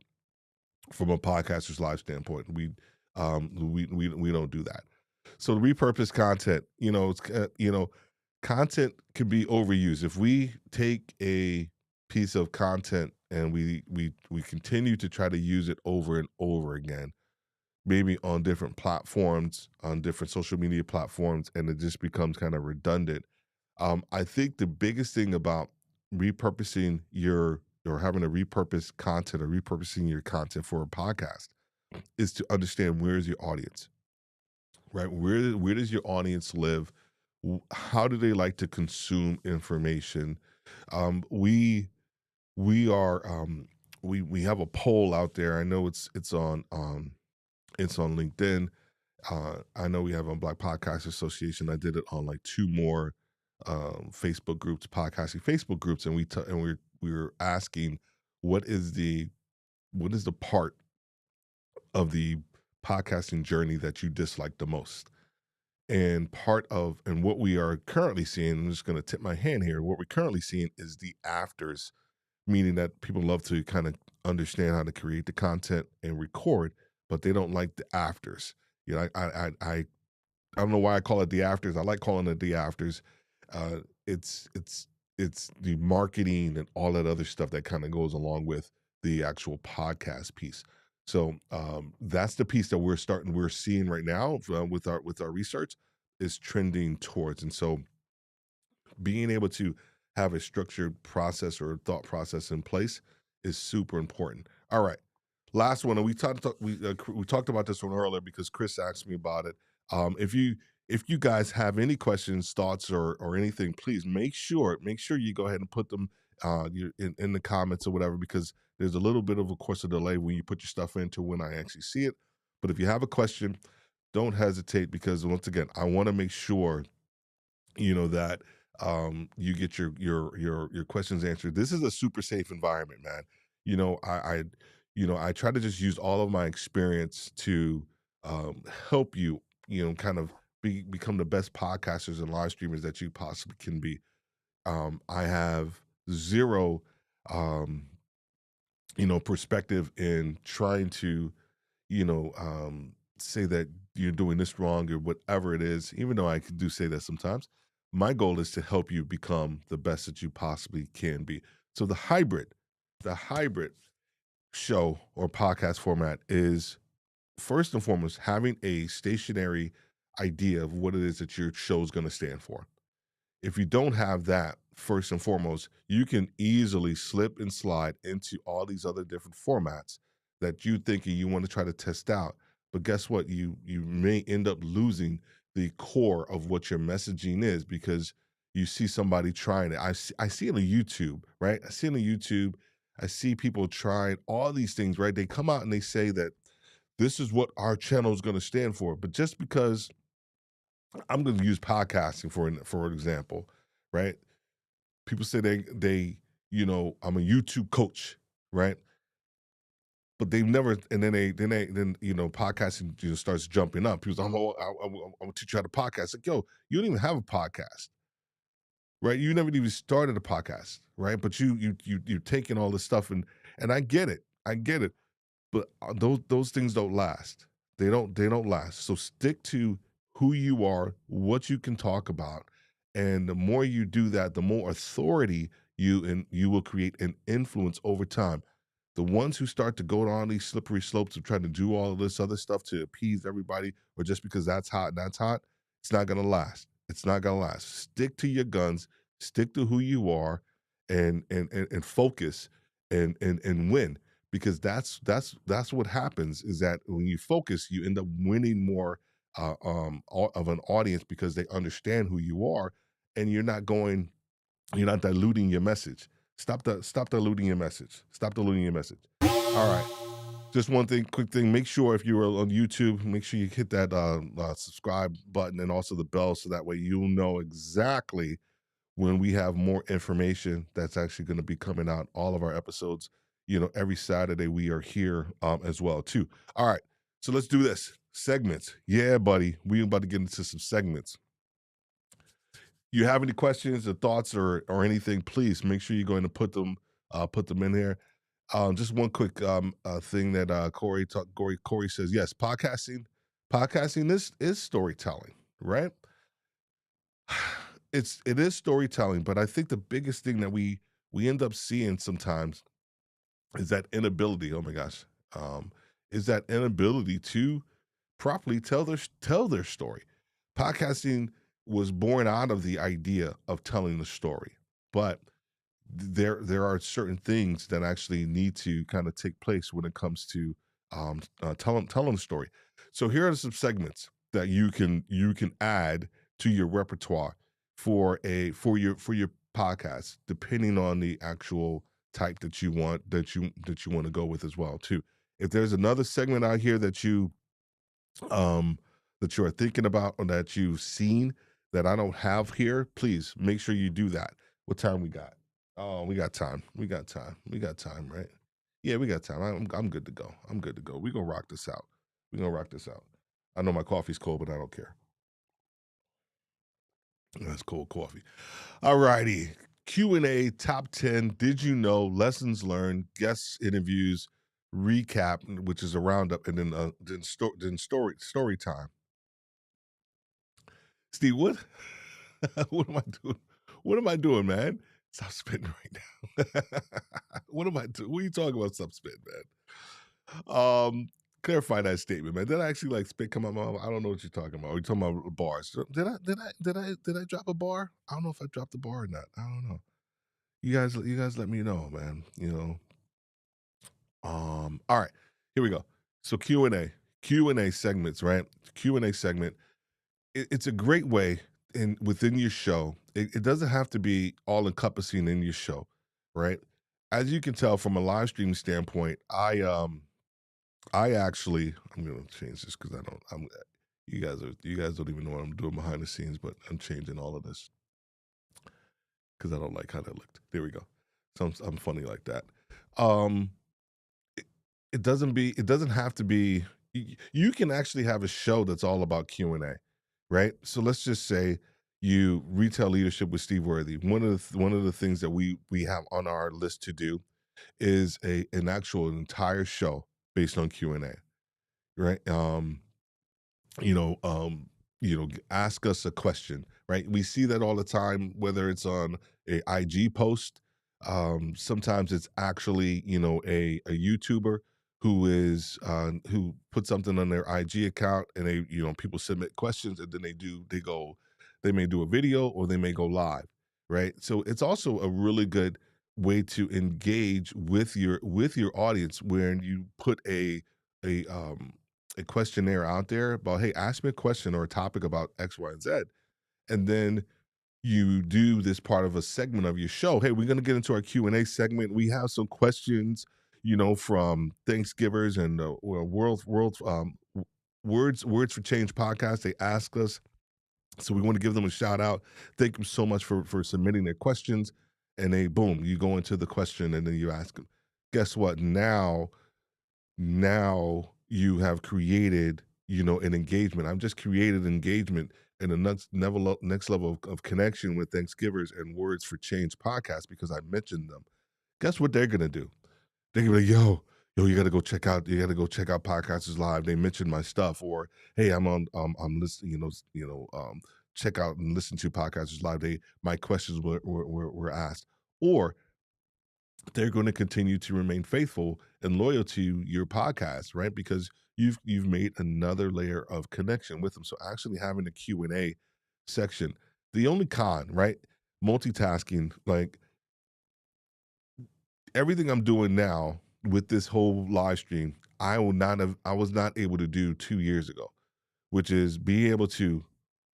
Speaker 1: from a podcaster's live standpoint. We don't do that. So the repurpose content, content can be overused. If we take a piece of content and we continue to try to use it over and over again, maybe on different platforms, on different social media platforms, and it just becomes kind of redundant. I think the biggest thing about repurposing your or having to repurpose content or repurposing your content for a podcast is to understand where is your audience, right? Where does your audience live? How do they like to consume information? Um, we we are we have a poll out there. I know it's on LinkedIn. I know we have a Black Podcast Association. I did it on like two more Facebook groups, podcasting Facebook groups, and we were asking what is the what is the part of the podcasting journey that you dislike the most? And what we are currently seeing, I'm just going to tip my hand here. What we're currently seeing is the afters, meaning that people love to kind of understand how to create the content and record, but they don't like the afters. I don't know why I call it the afters. I like calling it the afters. Uh, it's it's it's the marketing and all that other stuff that kind of goes along with the actual podcast piece. So that's the piece that we're seeing right now with our research is trending towards. And so being able to have a structured process or thought process in place is super important. All right, last one, and we talked about this one earlier because Chris asked me about it. If you guys have any questions, thoughts, or anything, please make sure you go ahead and put them in the comments or whatever because there's a little bit of a course of delay when you put your stuff into when I actually see it. But if you have a question, don't hesitate because once again, I want to make sure that you get your questions answered. This is a super safe environment, man. I try to just use all of my experience to help you, kind of become the best podcasters and live streamers that you possibly can be. I have zero um perspective in trying to say that you're doing this wrong or whatever it is, even though I do say that sometimes. My goal is to help you become the best that you possibly can be. So the hybrid show or podcast format is first and foremost having a stationary idea of what it is that your show is going to stand for. If you don't have that, first and foremost, you can easily slip and slide into all these other different formats that you thinking you want to try to test out. But guess what? You may end up losing the core of what your messaging is because you see somebody trying it. I see it on YouTube, right? I see it on YouTube. I see people trying all these things, right? They come out and they say that this is what our channel is going to stand for. But just because I'm going to use podcasting for an example, right? People say I'm a YouTube coach, right? But they've never, and then podcasting starts jumping up. People say, I'm gonna teach you how to podcast. Like, yo, you don't even have a podcast, right? You never even started a podcast, right? But you're taking all this stuff and I get it. But those things don't last. They don't last. So stick to who you are, what you can talk about, and the more you do that, the more authority you will create an influence over time. The ones who start to go down these slippery slopes of trying to do all of this other stuff to appease everybody, or just because that's hot, it's not gonna last. It's not gonna last. Stick to your guns, stick to who you are, and focus and win because that's what happens is that when you focus you end up winning more of an audience because they understand who you are and you're not diluting your message. Stop diluting your message. Stop diluting your message. All right. Just one thing, quick thing. Make sure if you're on YouTube, make sure you hit that subscribe button and also the bell, so that way you'll know exactly when we have more information that's actually going to be coming out. All of our episodes, every Saturday we are here as well too. All right, so let's do this segments. Yeah, buddy, we about to get into some segments. You have any questions or thoughts or anything? Please make sure you're going to put them in here. Just one quick thing that Corey says. Yes, podcasting is storytelling, right? It is storytelling, but I think the biggest thing that we end up seeing sometimes is that inability. Oh my gosh, um, is that inability to properly tell their story. Podcasting was born out of the idea of telling the story, but there are certain things that actually need to kind of take place when it comes to telling the story. So here are some segments that you can add to your repertoire for your podcast, depending on the actual type that you want to go with as well too. If there's another segment out here um that you are thinking about or that you've seen that I don't have here, please make sure you do that. What time we got? Oh, we got time. We got time. We got time, right? Yeah, we got time. I'm good to go. I'm good to go. We're gonna rock this out. We're gonna rock this out. I know my coffee's cold, but I don't care. That's cold coffee. All righty. Q&A top 10. Did you know? Lessons learned, guest interviews, recap, which is a roundup, and then story time. Steve, what what am I doing? What am I doing, man? Stop spitting right now. What am I doing? What are you talking about? Stop spitting, man. Clarify that statement, man. Did I actually like spit come out my mouth? I don't know what you're talking about. Are you talking about bars? Did I drop a bar? I don't know if I dropped a bar or not. I don't know. You guys let me know, man. All right, here we go. So Q&A segments, right? Q&A segment. It's a great way within your show. It doesn't have to be all encompassing in your show, right? As you can tell from a live stream standpoint, I actually I'm gonna change this because I don't I'm you guys don't even know what I'm doing behind the scenes, but I'm changing all of this because I don't like how that looked. There we go. So I'm funny like that. Um it, it doesn't have to be. You can actually have a show that's all about Q&A, right? So let's just say you retail leadership with Steve Worthy. One of the things that we have on our list to do is an actual entire show based on Q&A, right? Ask us a question, right? We see that all the time, whether it's on a IG post. Sometimes it's actually, a YouTuber who put something on their IG account, and people submit questions, and then they may do a video, or they may go live, right? So it's also a really good way to engage with your audience when you put a a questionnaire out there about, hey, ask me a question or a topic about X, Y, and Z. And then you do this part of a segment of your show. Hey, we're going to get into our Q&A segment. We have some questions, from Thanksgivers and Words for Change podcast. They ask us, so we want to give them a shout out. Thank you so much for submitting their questions. And they boom, you go into the question and then you ask them. Guess what? Now you have created, an engagement. I've just created engagement and a next level of connection with Thanksgivers and Words for Change podcast because I mentioned them. Guess what they're gonna do? They're gonna be like, yo, you gotta go check out Podcasters Live. They mentioned my stuff, or hey, I'm listening, check out and listen to Podcasters Live. My questions were asked. Or they're going to continue to remain faithful and loyal to your podcast, right? Because you've made another layer of connection with them. So actually having a Q&A section, the only con, right? Multitasking, like everything I'm doing now with this whole live stream, I was not able to do 2 years ago, which is being able to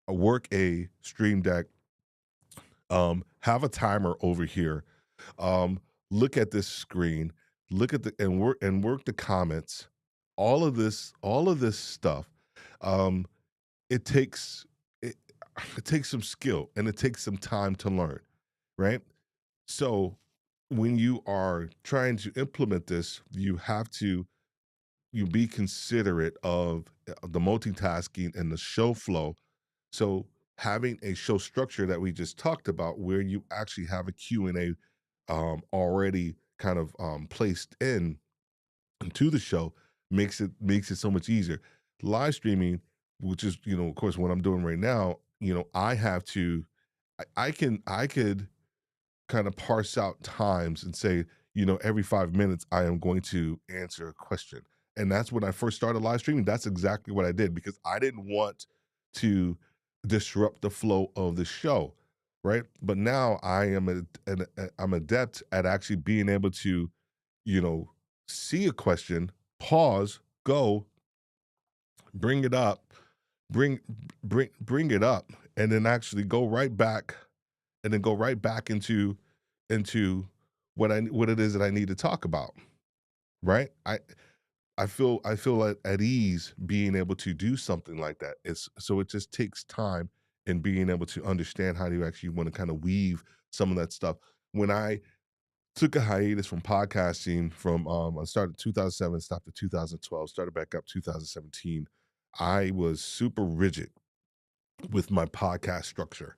Speaker 1: work a stream deck, have a timer over here, um, look at this screen, look at the and work the comments. All of this stuff, um, it takes it, it takes some skill and it takes some time to learn, right? So when you are trying to implement this, you be considerate of the multitasking and the show flow. So having a show structure that we just talked about, where you actually have a Q and A already kind of placed in into the show, makes it so much easier. Live streaming, which is of course what I'm doing right now, I have to, I could kind of parse out times and say, every 5 minutes I am going to answer a question. And that's when I first started live streaming. That's exactly what I did because I didn't want to disrupt the flow of the show. Right. But now I am I'm adept at actually being able to, you know, see a question, pause, go, bring it up, bring bring it up, and then actually go right back and then go right back into what it is that I need to talk about, right? I feel at ease being able to do something like that. It's so it just takes time and being able to understand how to actually want to kind of weave some of that stuff. When I took a hiatus from podcasting from I started 2007, stopped at 2012, started back up 2017. I was super rigid with my podcast structure.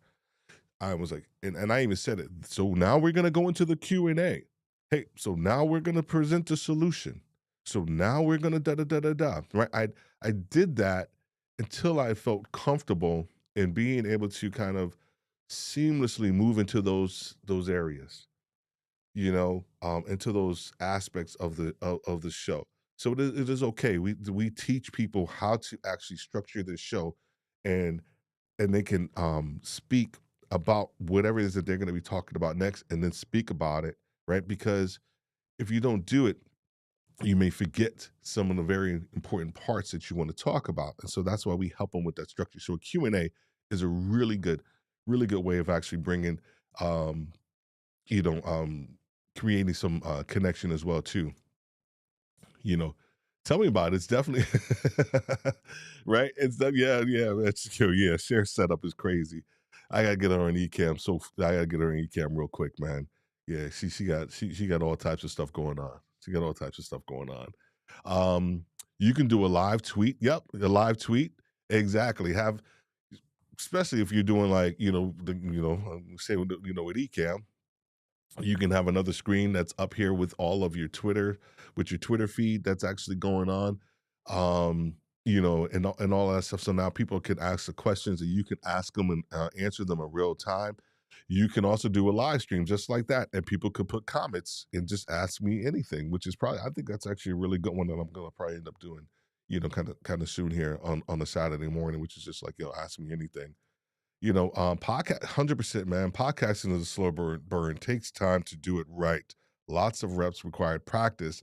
Speaker 1: I was like, and I even said it. So now we're gonna go into the Q&A. Hey, so now we're gonna present the solution. So now we're gonna da da da da da. Right. I did that until I felt comfortable in being able to kind of seamlessly move into those areas, into those aspects of of the show. So it is okay. We teach people how to actually structure this show, and they can speak about whatever it is that they're going to be talking about next, and then speak about it, right? Because if you don't do it, you may forget some of the very important parts that you want to talk about, and so that's why we help them with that structure. So a Q&A is a really good way of actually bringing um, you know, um, creating some connection as well too. You know, tell me about it. It's definitely right. Yeah. That's yeah. Share setup is crazy. I gotta get her on Ecamm. So I gotta get her on Ecamm real quick, man. Yeah, she got all types of stuff going on. She got all types of stuff going on. You can do a live tweet. Yep, a live tweet. Exactly. Have especially if you're doing like say with with Ecamm, you can have another screen that's up here with all of with your Twitter feed that's actually going on, um, and all that stuff. So now people can ask the questions and you can ask them and answer them in real time. You can also do a live stream just like that, and people could put comments and just ask me anything, which is probably I think that's actually a really good one that I'm gonna probably end up doing, kind of soon here on a Saturday morning, which is just like ask me anything. Podcast 100%, man. Podcasting is a slow burn. Takes time to do it right. Lots of reps required. Practice.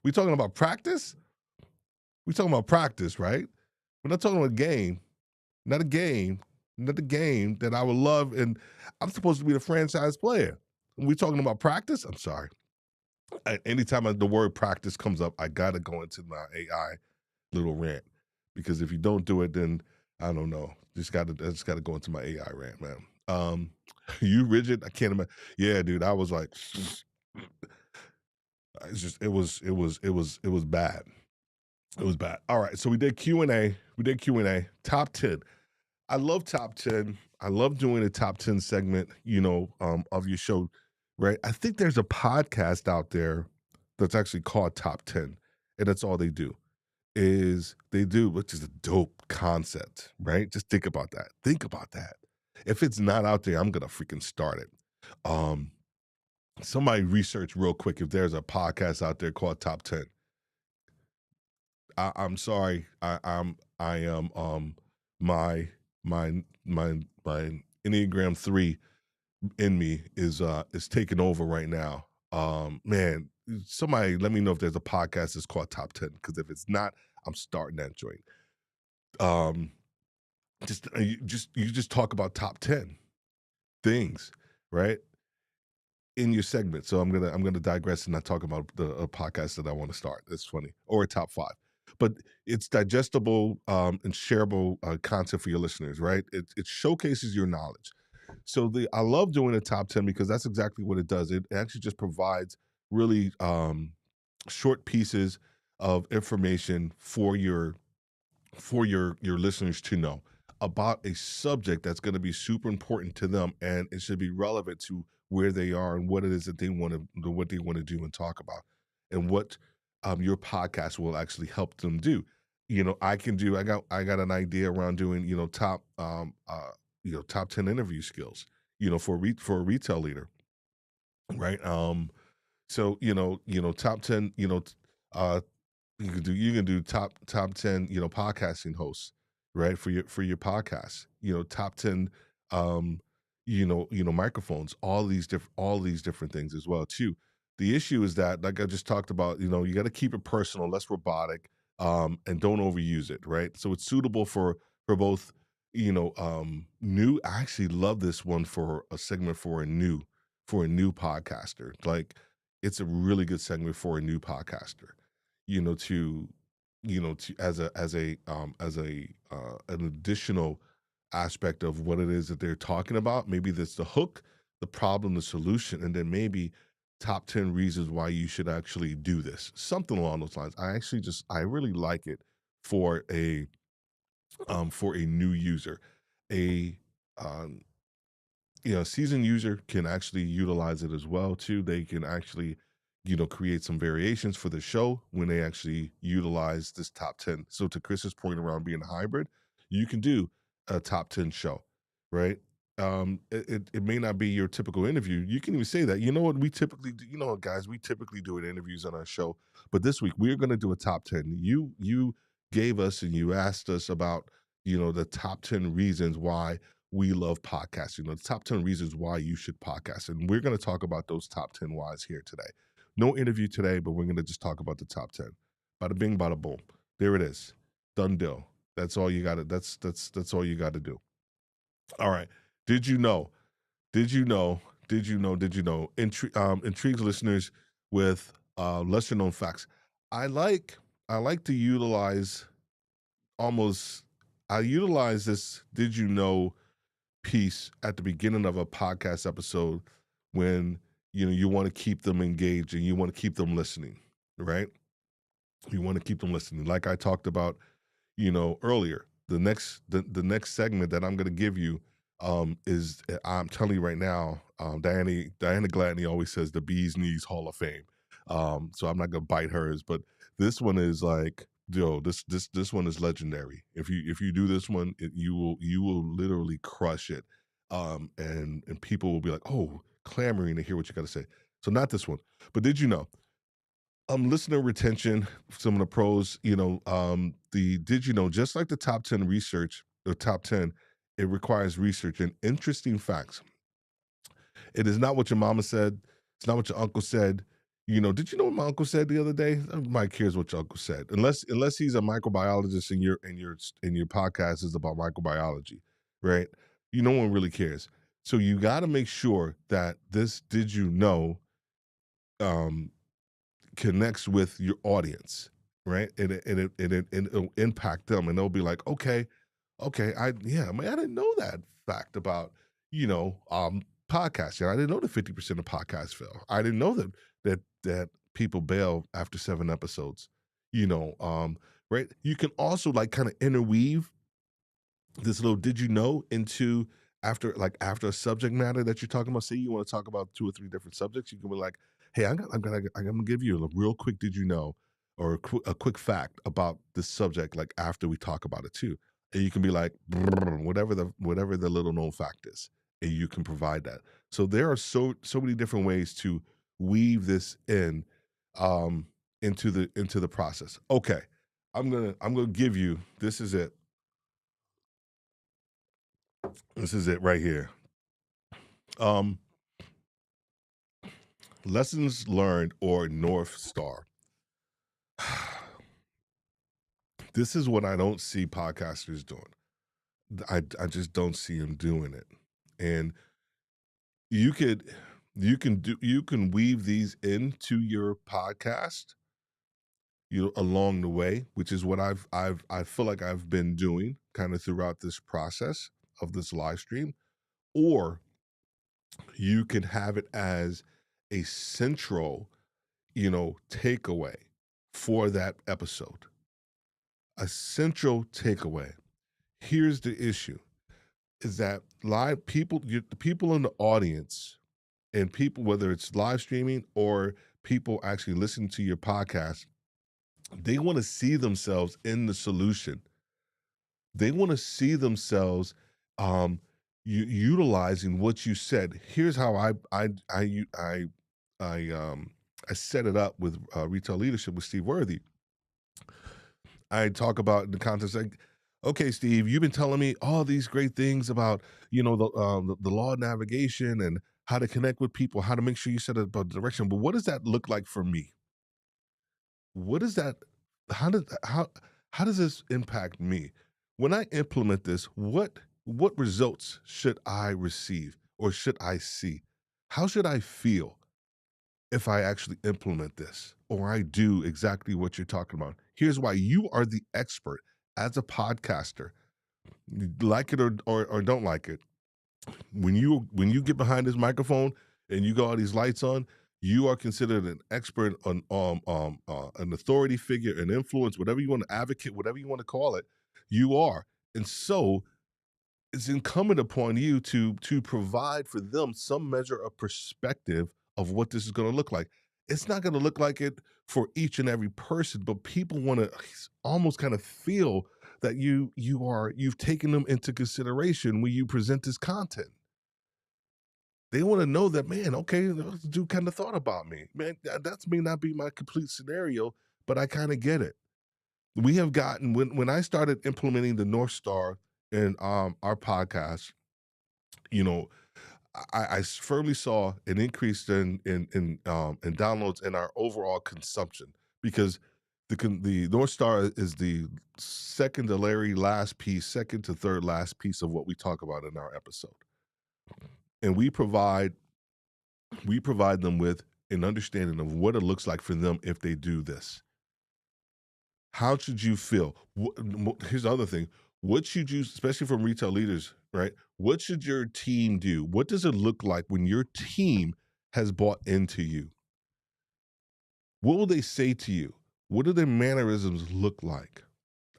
Speaker 1: We talking about practice? We talking about practice, right? We're not talking about a game. Not a game. Not a game that I would love. And I'm supposed to be the franchise player. We talking about practice? I'm sorry. Anytime the word practice comes up, I gotta go into my AI little rant, because if you don't do it, then I don't know. I just gotta go into my AI rant, man. You rigid? I can't imagine. Yeah, dude. I was like, it's just it was bad. It was bad. All right, so we did Q&A. We did Q&A. Top 10. I love top 10. I love doing a top 10 segment, of your show, right? I think there's a podcast out there that's actually called Top 10, and that's all they do. Which is a dope concept, right? Just think about that. Think about that. If it's not out there, I'm gonna freaking start it. Um, Somebody research real quick if there's a podcast out there called Top 10. I'm sorry. I am my my Enneagram 3 in me is taking over right now. Man, somebody let me know if there's a podcast that's called Top 10, because if it's not, I'm starting that joint. Um you just talk about top 10 things, right? in your segment. So I'm gonna digress and not talk about the podcast that I want to start. It's funny, or a top five, but it's digestible and shareable content for your listeners, right? It showcases your knowledge. So the I love doing a top 10 because that's exactly what it does. It actually just provides really short pieces of information for your listeners to know about a subject that's going to be super important to them, and it should be relevant to where they are and what it is that they want to what they want to do and talk about, and what your podcast will actually help them do. I got an idea around doing top 10 interview skills, for a retail leader, right? So top 10, uh you can do top 10, podcasting hosts, right? For your podcast. Top 10 um microphones, all these different things as well too. The issue is that, like I just talked about, you got to keep it personal, less robotic, and don't overuse it, right? So it's suitable for both, new. I actually love this one for a segment for a new podcaster. Like, it's a really good segment for a new podcaster, to as a an additional aspect of what it is that they're talking about. Maybe that's the hook, the problem, the solution, and then maybe top 10 reasons why you should actually do this, something along those lines. I really like it for a new user. A um seasoned user can actually utilize it as well too. They can actually, create some variations for the show when they actually utilize this top 10. So to Chris's point around being hybrid, you can do a top 10 show, right? It may not be your typical interview. You can even say that. You know what we typically do, guys, we typically do interviews on our show, but this week we're going to do a top 10. You gave us and you asked us about, the top 10 reasons why we love podcasting. The top 10 reasons why you should podcast. And we're going to talk about those top 10 whys here today. No interview today, but we're going to just talk about the top 10. Bada bing, bada boom. There it is. Done deal. That's all you got to, that's all you got to do. All right. Did you know? Did you know? Did you know? Did you know? Intrigues listeners with lesser known facts. I like, I like to utilize almost, I utilize this did you know piece at the beginning of a podcast episode when you want to keep them engaged and you want to keep them listening, right? You want to keep them listening, like I talked about, earlier. The next segment that I'm going to give you is, I'm telling you right now, Diana Gladney always says the bee's knees Hall of Fame. So I'm not going to bite hers, but this one is like, yo, this one is legendary. If you do this one, you will literally crush it. And people will be like, oh, clamoring to hear what you got to say. So not this one, but did you know? Listener retention, some of the pros, the did you know, just like the top 10 research, the top 10, it requires research and interesting facts. It is not what your mama said. It's not what your uncle said. Did you know what my uncle said the other day? Nobody cares what your uncle said, unless he's a microbiologist and your podcast is about microbiology, right? No one really cares. So you got to make sure that this did you know um connects with your audience, right? And it'll impact them, and they'll be like, okay, okay, yeah, man, I didn't know that fact about podcasting. I didn't know that 50% of podcasts fail. I didn't know that people bail after 7 episodes. Right? You can also like kind of interweave this little did you know into after a subject matter that you're talking about. Say you want to talk about two or three different subjects, you can be like, hey, I'm gonna give you a real quick did you know, or a quick fact about this subject, like after we talk about it too. And you can be like, "Brrr," whatever the little known fact is, and you can provide that. So there are so many different ways to weave this um into the process. Okay. I'm gonna give you, this is it. This is it right here. Um, Lessons learned or North Star. This is what I don't see podcasters doing. I just don't see them doing it. And you could. You can weave these into your podcast, along the way, which is what I feel like I've been doing kind of throughout this process of this live stream. Or you can have it as a central, takeaway for that episode. A central takeaway. Here's the issue is that live people, the people in the audience and people, whether it's live streaming or people actually listening to your podcast, they want to see themselves in the solution. They want to see themselves um, utilizing what you said. Here's how I set it up with retail leadership with Steve Worthy. I talk about in the context like, okay, Steve, you've been telling me all these great things about the law of navigation and how to connect with people, how to make sure you set up a direction. But what does that look like for me? What does that? How does how does this impact me when I implement this? What results should I receive or should I see? How should I feel if I actually implement this or I do exactly what you're talking about? Here's why you are the expert as a podcaster. Like it or don't like it, when you get behind this microphone and you got all these lights on, you are considered an expert on an authority figure, an influence, whatever you want to advocate, whatever you want to call it, you are. And so it's incumbent upon you to provide for them some measure of perspective of what this is going to look like. It's not going to look like it for each and every person, but people want to almost kind of feel that you've taken them into consideration when you present this content. They want to know that, man, okay, this dude kind of thought about me. Man, that's may not be my complete scenario, but I kind of get it. We have gotten when I started implementing the North Star in our podcast, you know, I firmly saw an increase in downloads and our overall consumption because the North Star is the second to Larry last piece, second to third last piece of what we talk about in our episode, and we provide them with an understanding of what it looks like for them if they do this. How should you feel? Here's the other thing. What should you, especially from retail leaders, right? What should your team do? What does it look like when your team has bought into you? What will they say to you? What do their mannerisms look like?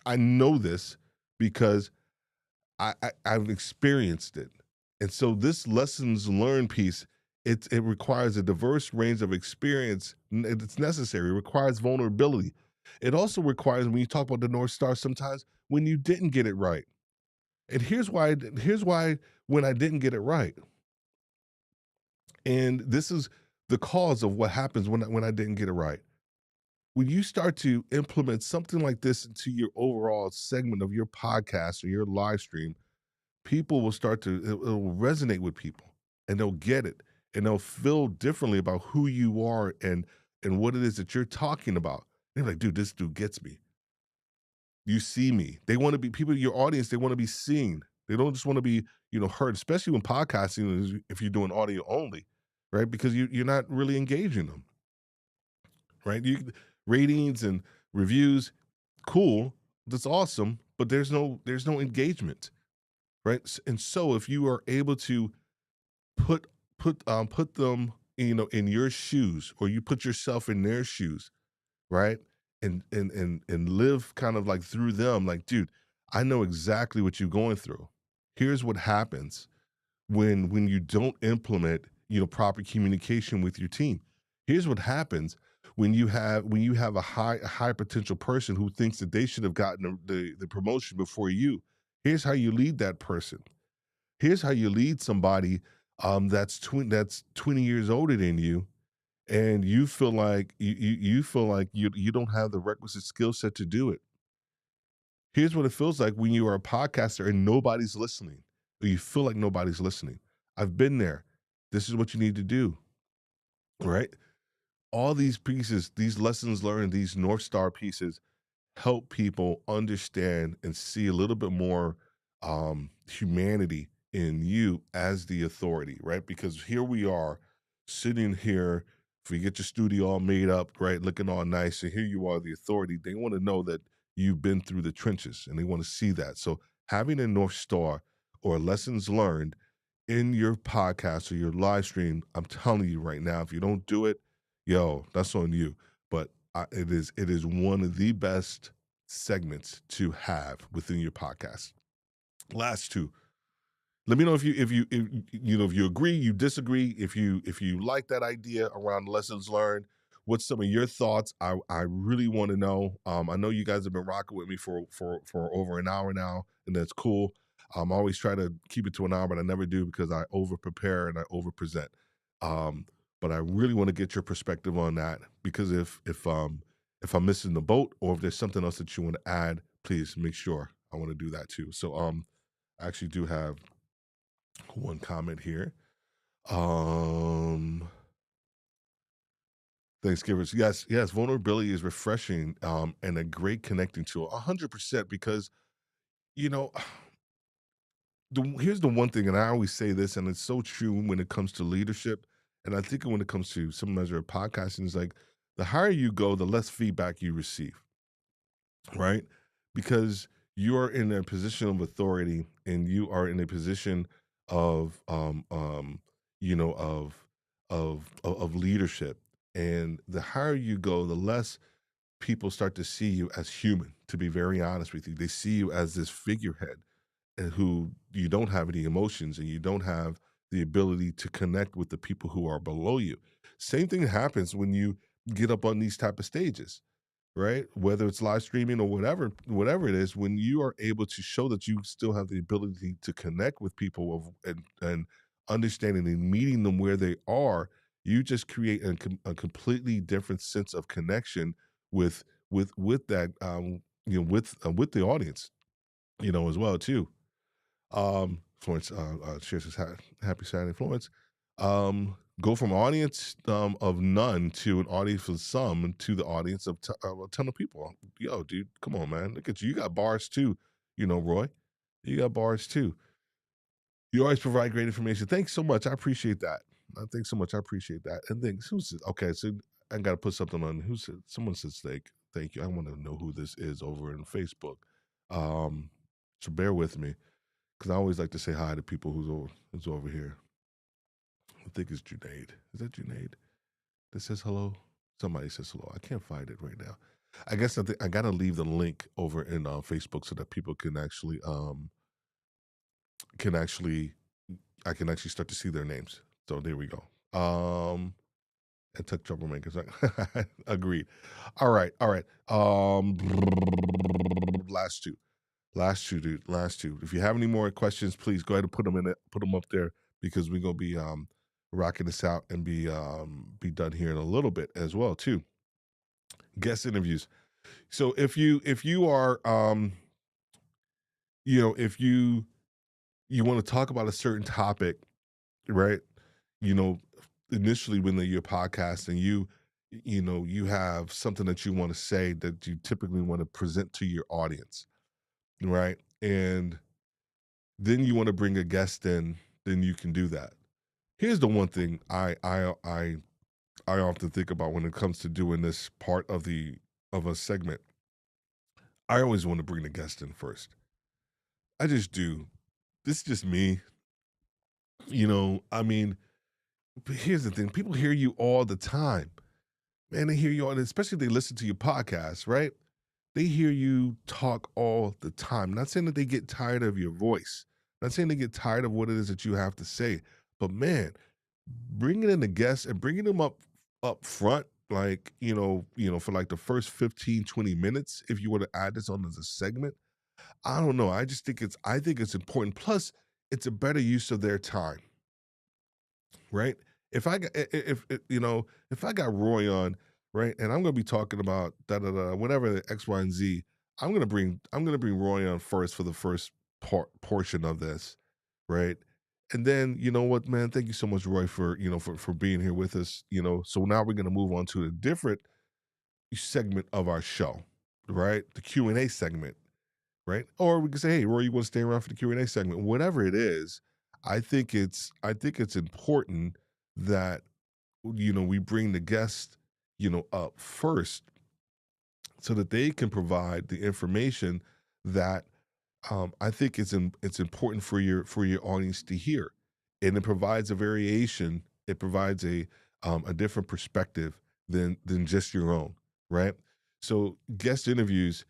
Speaker 1: I know this because I've experienced it. And so this lessons learned piece, it requires a diverse range of experience. It's necessary. It requires vulnerability. It also requires when you talk about the North Star sometimes when you didn't get it right. And here's why when I didn't get it right. And this is the cause of what happens when I didn't get it right. When you start to implement something like this into your overall segment of your podcast or your live stream, people will start to it'll resonate with people and they'll get it and they'll feel differently about who you are and what it is that you're talking about. They're like, dude, this dude gets me. You see me. They want to be people in your audience, they want to be seen. They don't just want to be, heard, especially when podcasting is if you're doing audio only, right? Because you're not really engaging them, right? Ratings and reviews, cool. That's awesome, but there's no engagement, right? And so if you are able to put put them in your shoes or you put yourself in their shoes, right, and live kind of like through them, like, dude, I know exactly what you're going through. Here's what happens when you don't implement proper communication with your team. Here's what happens when you have a high potential person who thinks that they should have gotten the promotion before you. Here's how you lead that person. Here's how you lead somebody that's 20 years older than you, and you feel like you don't have the requisite skill set to do it. Here's what it feels like when you are a podcaster and nobody's listening, or you feel like nobody's listening. I've been there. This is what you need to do, right? All these pieces, these lessons learned, these North Star pieces help people understand and see a little bit more humanity in you as the authority, right? Because here we are, sitting here, if we get your studio all made up, right, looking all nice, and here you are, the authority, they want to know that you've been through the trenches and they want to see that. So having a North Star or lessons learned in your podcast or your live stream, I'm telling you right now, if you don't do it, yo, that's on you. But it is one of the best segments to have within your podcast. Last two, let me know if you agree, you disagree, if you like that idea around lessons learned. What's some of your thoughts? I really want to know. I know you guys have been rocking with me for over an hour now, and that's cool. I always try to keep it to an hour, but I never do because I over prepare and I over present. Um, but I really want to get your perspective on that because if I'm missing the boat or if there's something else that you want to add, please make sure I want to do that too. So I actually do have one comment here. Um, Thanksgivers. Yes, yes, vulnerability is refreshing and a great connecting tool. 100% because you know, here's the one thing, and I always say this, and it's so true when it comes to leadership, and I think when it comes to some measure of podcasting, is like the higher you go, the less feedback you receive, right? Because you are in a position of authority and you are in a position of you know of leadership, and the higher you go, the less people start to see you as human. To be very honest with you, they see you as this figurehead and who you don't have any emotions and you don't have the ability to connect with the people who are below you. Same thing happens when you get up on these type of stages, right? Whether it's live streaming or whatever it is, when you are able to show that you still have the ability to connect with people and understanding and meeting them where they are, you just create a completely different sense of connection with with that with the audience, as well too. Florence shares his happy Saturday, Florence. Go from audience of none to an audience of some to the audience of a ton of people. Yo, dude, come on, man. Look at you. You got bars too, Roy. You got bars too. You always provide great information. Thanks so much. I appreciate that. Thanks so much. I appreciate that. And then okay, so I got to put something on. Who said? Someone said steak. Thank you. I want to know who this is over in Facebook. Um, so bear with me because I always like to say hi to people who's over here. I think it's Junaid. Is that Junaid that says hello? Somebody says hello. I can't find it right now. I guess I gotta leave the link over in Facebook so that people can actually I can actually start to see their names. So there we go. And tech troublemakers. Agreed. All right, all right. Last two. Last two, dude. Last two. If you have any more questions, please go ahead and put them in it. Put them up there because we're gonna be rocking this out and be done here in a little bit as well too. Guest interviews. So if you are if you want to talk about a certain topic, right? You know, initially when you're podcasting, you have something that you want to say that you typically want to present to your audience, right? And then you want to bring a guest in, then you can do that. Here's the one thing I often think about when it comes to doing this part of a segment. I always want to bring the guest in first. I just do. This is just me. I mean, but here's the thing. People hear you all the time. Man, they hear you all, especially if they listen to your podcast, right? They hear you talk all the time. Not saying that they get tired of your voice. Not saying they get tired of what it is that you have to say. But man, bringing in the guests and bringing them up front, like, for like the first 15, 20 minutes, if you were to add this on as a segment, I don't know. I think it's important. Plus, it's a better use of their time, right? If I got if I got Roy on, right, and I'm gonna be talking about da da da whatever the X, Y, and Z, I'm gonna bring Roy on first for the first portion of this, right? And then you know what, man, thank you so much, Roy, for for being here with us. So now we're gonna move on to a different segment of our show, right? The Q&A segment, right? Or we can say, hey, Roy, you want to stay around for the Q&A segment? Whatever it is, I think it's important that we bring the guest, up first so that they can provide the information that I think it's important for your audience to hear, and it provides a variation. It provides a different perspective than just your own, right? So guest interviews,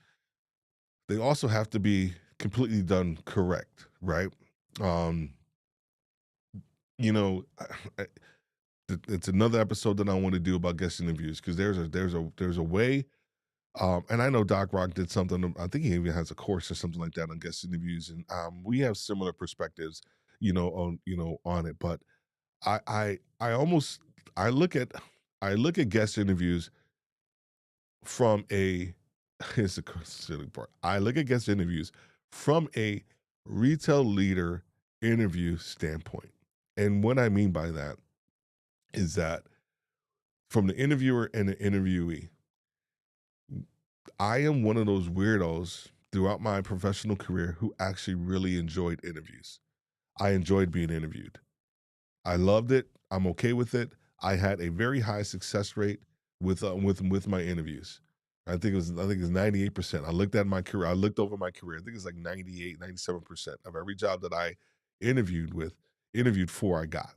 Speaker 1: they also have to be completely done correct, right? Um, you know, I, it's another episode that I want to do about guest interviews because there's a way. And I know Doc Rock did something. I think he even has a course or something like that on guest interviews, and we have similar perspectives, on it. But I almost I look at I look at guest interviews from a here's the silly part. I look at guest interviews from a retail leader interview standpoint, and what I mean by that is that from the interviewer and the interviewee, I am one of those weirdos throughout my professional career who actually really enjoyed interviews. I enjoyed being interviewed. I loved it. I'm okay with it. I had a very high success rate with my interviews. I think it's 98%. I looked at my career. I looked over my career. I think it's like 98, 97% of every job that I interviewed with, interviewed for, I got,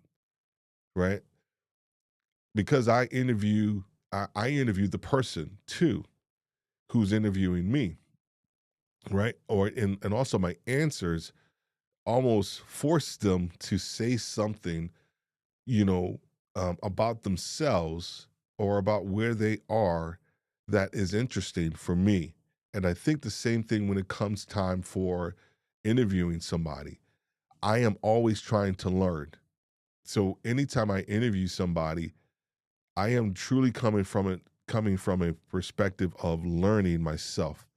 Speaker 1: right? Because I interviewed the person too who's interviewing me, right? And also my answers almost forced them to say something, you know, about themselves or about where they are that is interesting for me. And I think the same thing when it comes time for interviewing somebody. I am always trying to learn. So anytime I interview somebody, I am truly coming from a perspective of learning myself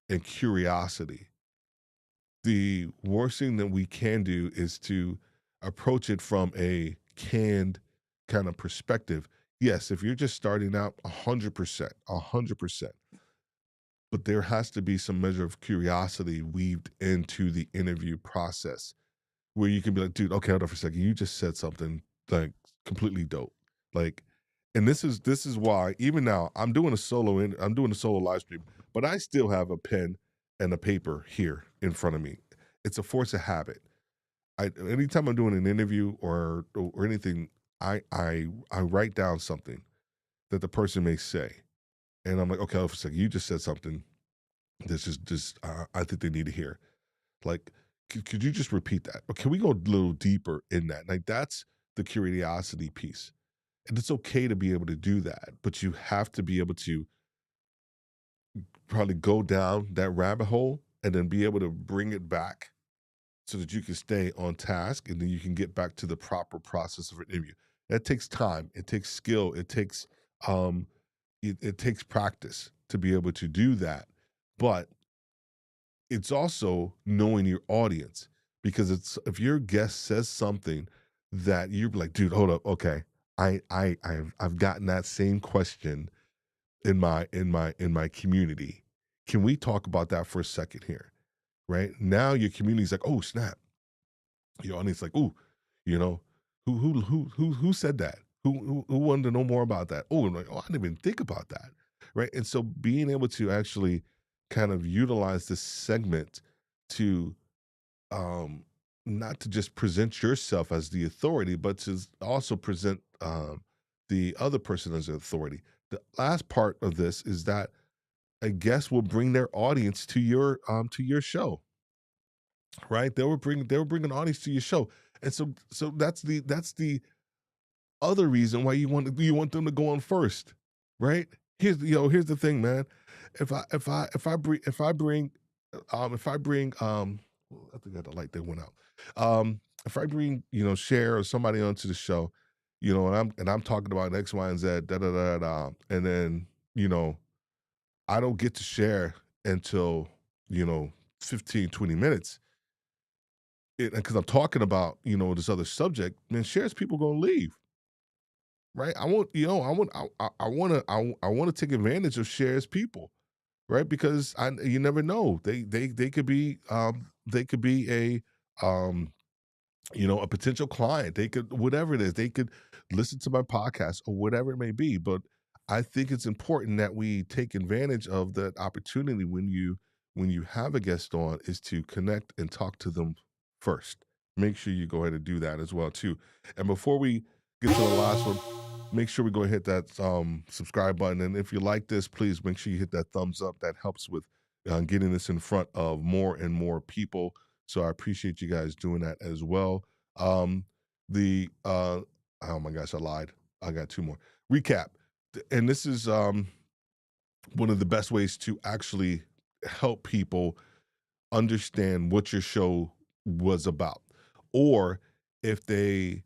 Speaker 1: and curiosity. The worst thing that we can do is to approach it from a canned kind of perspective. Yes, if you're just starting out, 100%, 100%. But there has to be some measure of curiosity weaved into the interview process where you can be like, dude, okay, hold on for a second. You just said something like completely dope. Like, and this is why even now I'm doing a solo live stream, but I still have a pen and a paper here in front of me. It's a force of habit. Anytime I'm doing an interview or anything, I write down something that the person may say. And I'm like, okay, hold on for a second. You just said something. This is just I think they need to hear. Like, could you just repeat that? Or can we go a little deeper in that? Like, that's the curiosity piece. And it's okay to be able to do that, but you have to be able to probably go down that rabbit hole and then be able to bring it back so that you can stay on task and then you can get back to the proper process of an interview. That takes time, it takes skill, um it takes practice to be able to do that. But it's also knowing your audience because it's if your guest says something that you're like, dude, hold up, okay. I've gotten that same question in my community. Can we talk about that for a second here? Right? Now your community's like, oh snap. Your audience like, ooh, you know, who said that? Who wanted to know more about that? Oh, I'm like, oh, I didn't even think about that. Right. And so being able to actually kind of utilize this segment to um not to just present yourself as the authority, but to also present the other person as the authority. The last part of this is that a guest will bring their audience to your show, right? They will bring an audience to your show, and so that's the other reason why you want them to go on first, right? Here's the thing, man. If I bring well, I think I had the light that went out. If I bring Cher or somebody onto the show, and I'm talking about X, Y, and Z, da da da da, and then you know I don't get to share until you know 15, 20 minutes because I'm talking about this other subject, man, shares people gonna leave, right? I want I want to I want to take advantage of shares people, right? Because you never know they could be a a potential client. They could, whatever it is, they could listen to my podcast or whatever it may be. But I think it's important that we take advantage of that opportunity when you have a guest on, is to connect and talk to them first. Make sure you go ahead and do that as well too. And before we get to the last one, make sure we go and hit that subscribe button. And if you like this, please make sure you hit that thumbs up. That helps with getting this in front of more and more people. So I appreciate you guys doing that as well. Um, the oh my gosh, I lied. I got two more. Recap. And this is one of the best ways to actually help people understand what your show was about. Or if they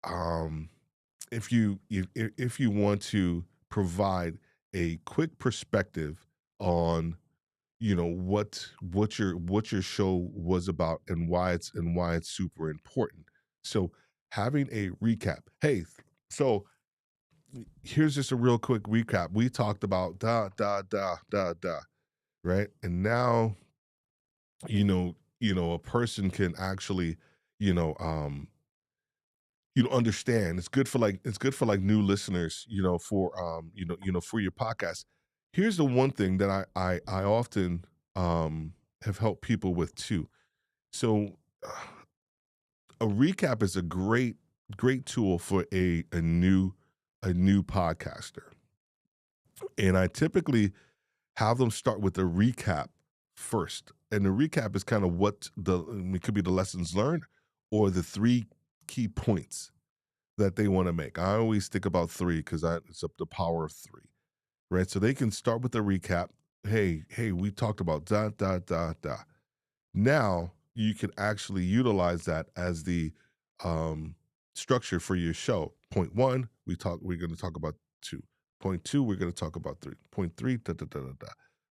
Speaker 1: um if you want to provide a quick perspective on what your show was about and why it's super important. So having a recap. Hey, so here's just a real quick recap. We talked about da, right? And now a person can actually, you know, um, understand. It's good for like new listeners, for your podcast. Here's the one thing that I often have helped people with too. So a recap is a great tool for a new podcaster. And I typically have them start with a recap first. And the recap is kind of it could be the lessons learned or the three key points that they want to make. I always think about three because it's up the power of three, right? So they can start with a recap. Hey, we talked about da. Now you can actually utilize that as the um, structure for your show. Point one, we're going to talk about two. Point two, we're going to talk about three. Point three, da.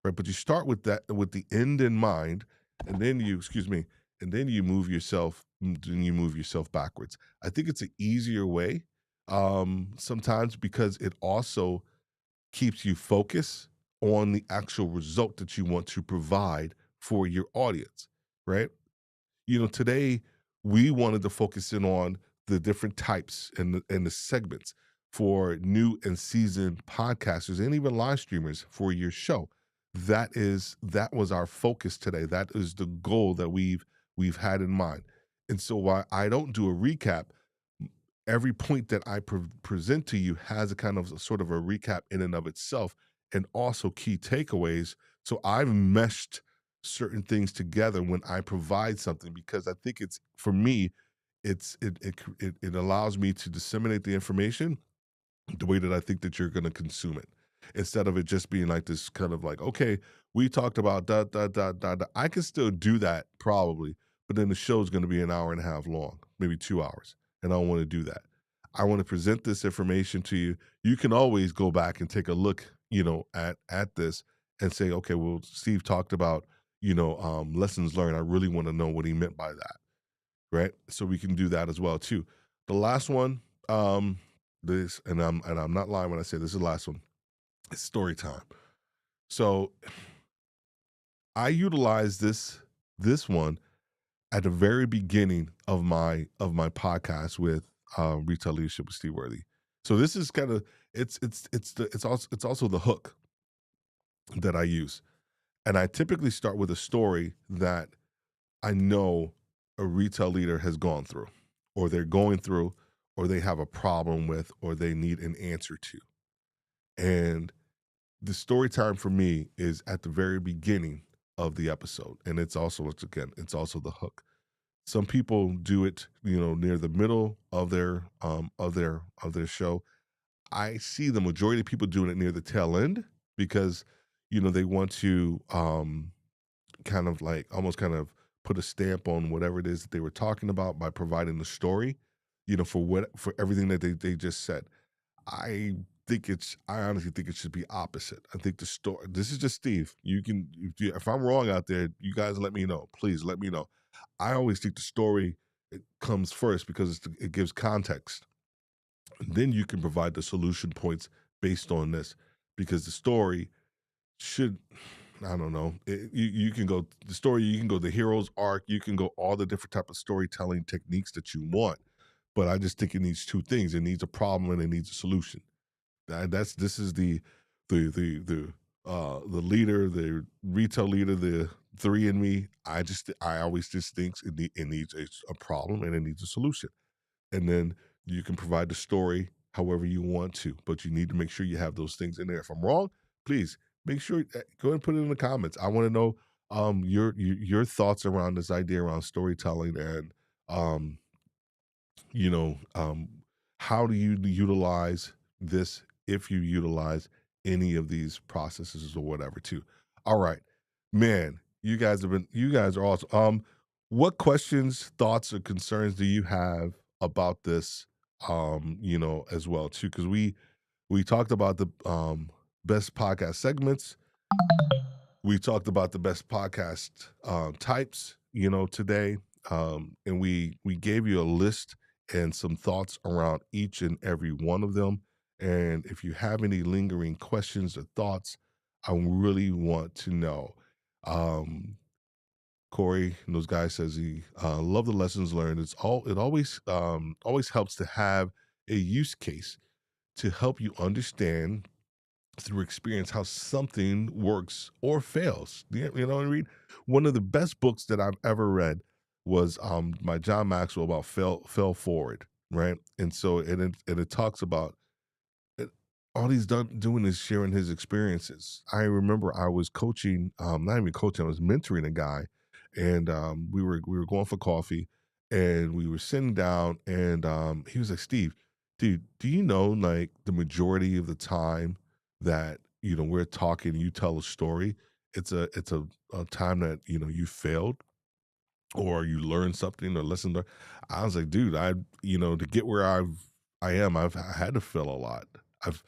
Speaker 1: Right, but you start with that with the end in mind, and then and then you move yourself backwards. I think it's an easier way sometimes because it also keeps you focused on the actual result that you want to provide for your audience, right? Today we wanted to focus in on the different types and the segments for new and seasoned podcasters and even live streamers for your show. That was our focus today. That is the goal that we've had in mind. And so while I don't do a recap, every point that I present to you has a kind of sort of a recap in and of itself, and also key takeaways. So I've meshed certain things together when I provide something because I think it's for me, it allows me to disseminate the information the way that I think that you're going to consume it. Instead of it just being like this kind of like, okay, we talked about da. I can still do that probably, but then the show's going to be an hour and a half long, maybe 2 hours. And I don't want to do that. I want to present this information to you. You can always go back and take a look, at this and say, okay, well, Steve talked about, lessons learned. I really want to know what he meant by that. Right. So we can do that as well too. The last one, this, and I'm not lying when I say this is the last one. It's story time. So I utilize this one at the very beginning of my podcast with Retail Leadership with Steve Worthy. So this is kind of it's also the hook that I use. And I typically start with a story that I know a retail leader has gone through, or they're going through, or they have a problem with, or they need an answer to. And the story time for me is at the very beginning of the episode. And it's also the hook. Some people do it, near the middle of their show. I see the majority of people doing it near the tail end because, they want to kind of like almost kind of put a stamp on whatever it is that they were talking about by providing the story, for everything that they just said. I I honestly think it should be opposite. I think the story, this is just Steve. If I'm wrong out there, you guys let me know. Please let me know. I always think the story it comes first because it gives context. And then you can provide the solution points based on this because the story should I don't know. You can go the story. You can go the hero's arc. You can go all the different type of storytelling techniques that you want. But I just think it needs two things. It needs a problem and it needs a solution. That's this is the leader, the retail leader, the three in me. I always just thinks it needs a problem and it needs a solution. And then you can provide the story however you want to, but you need to make sure you have those things in there. If I'm wrong, please make sure go ahead and put it in the comments. I want to know your thoughts around this idea around storytelling and um you know, how do you utilize this if you utilize any of these processes or whatever too. All right, man, you guys are awesome. What questions, thoughts, or concerns do you have about this? As well too, because we talked about the best podcast segments, we talked about the best podcast types, today, and we gave you a list and some thoughts around each and every one of them. And if you have any lingering questions or thoughts, I really want to know. Um, Corey and those guys says he love the lessons learned. It always helps to have a use case to help you understand through experience how something works or fails. You know what I mean? One of the best books that I've ever read was by John Maxwell about fell forward, right? And so and it talks about it, all he's doing is sharing his experiences. I remember I was coaching, not even coaching, I was mentoring a guy, and we were going for coffee, and we were sitting down, and he was like, "Steve, dude, do you know like the majority of the time that we're talking, you tell a story, it's a time that you failed." Or you learn something or lesson learned. I was like, dude, to get where I've had to fail a lot. I've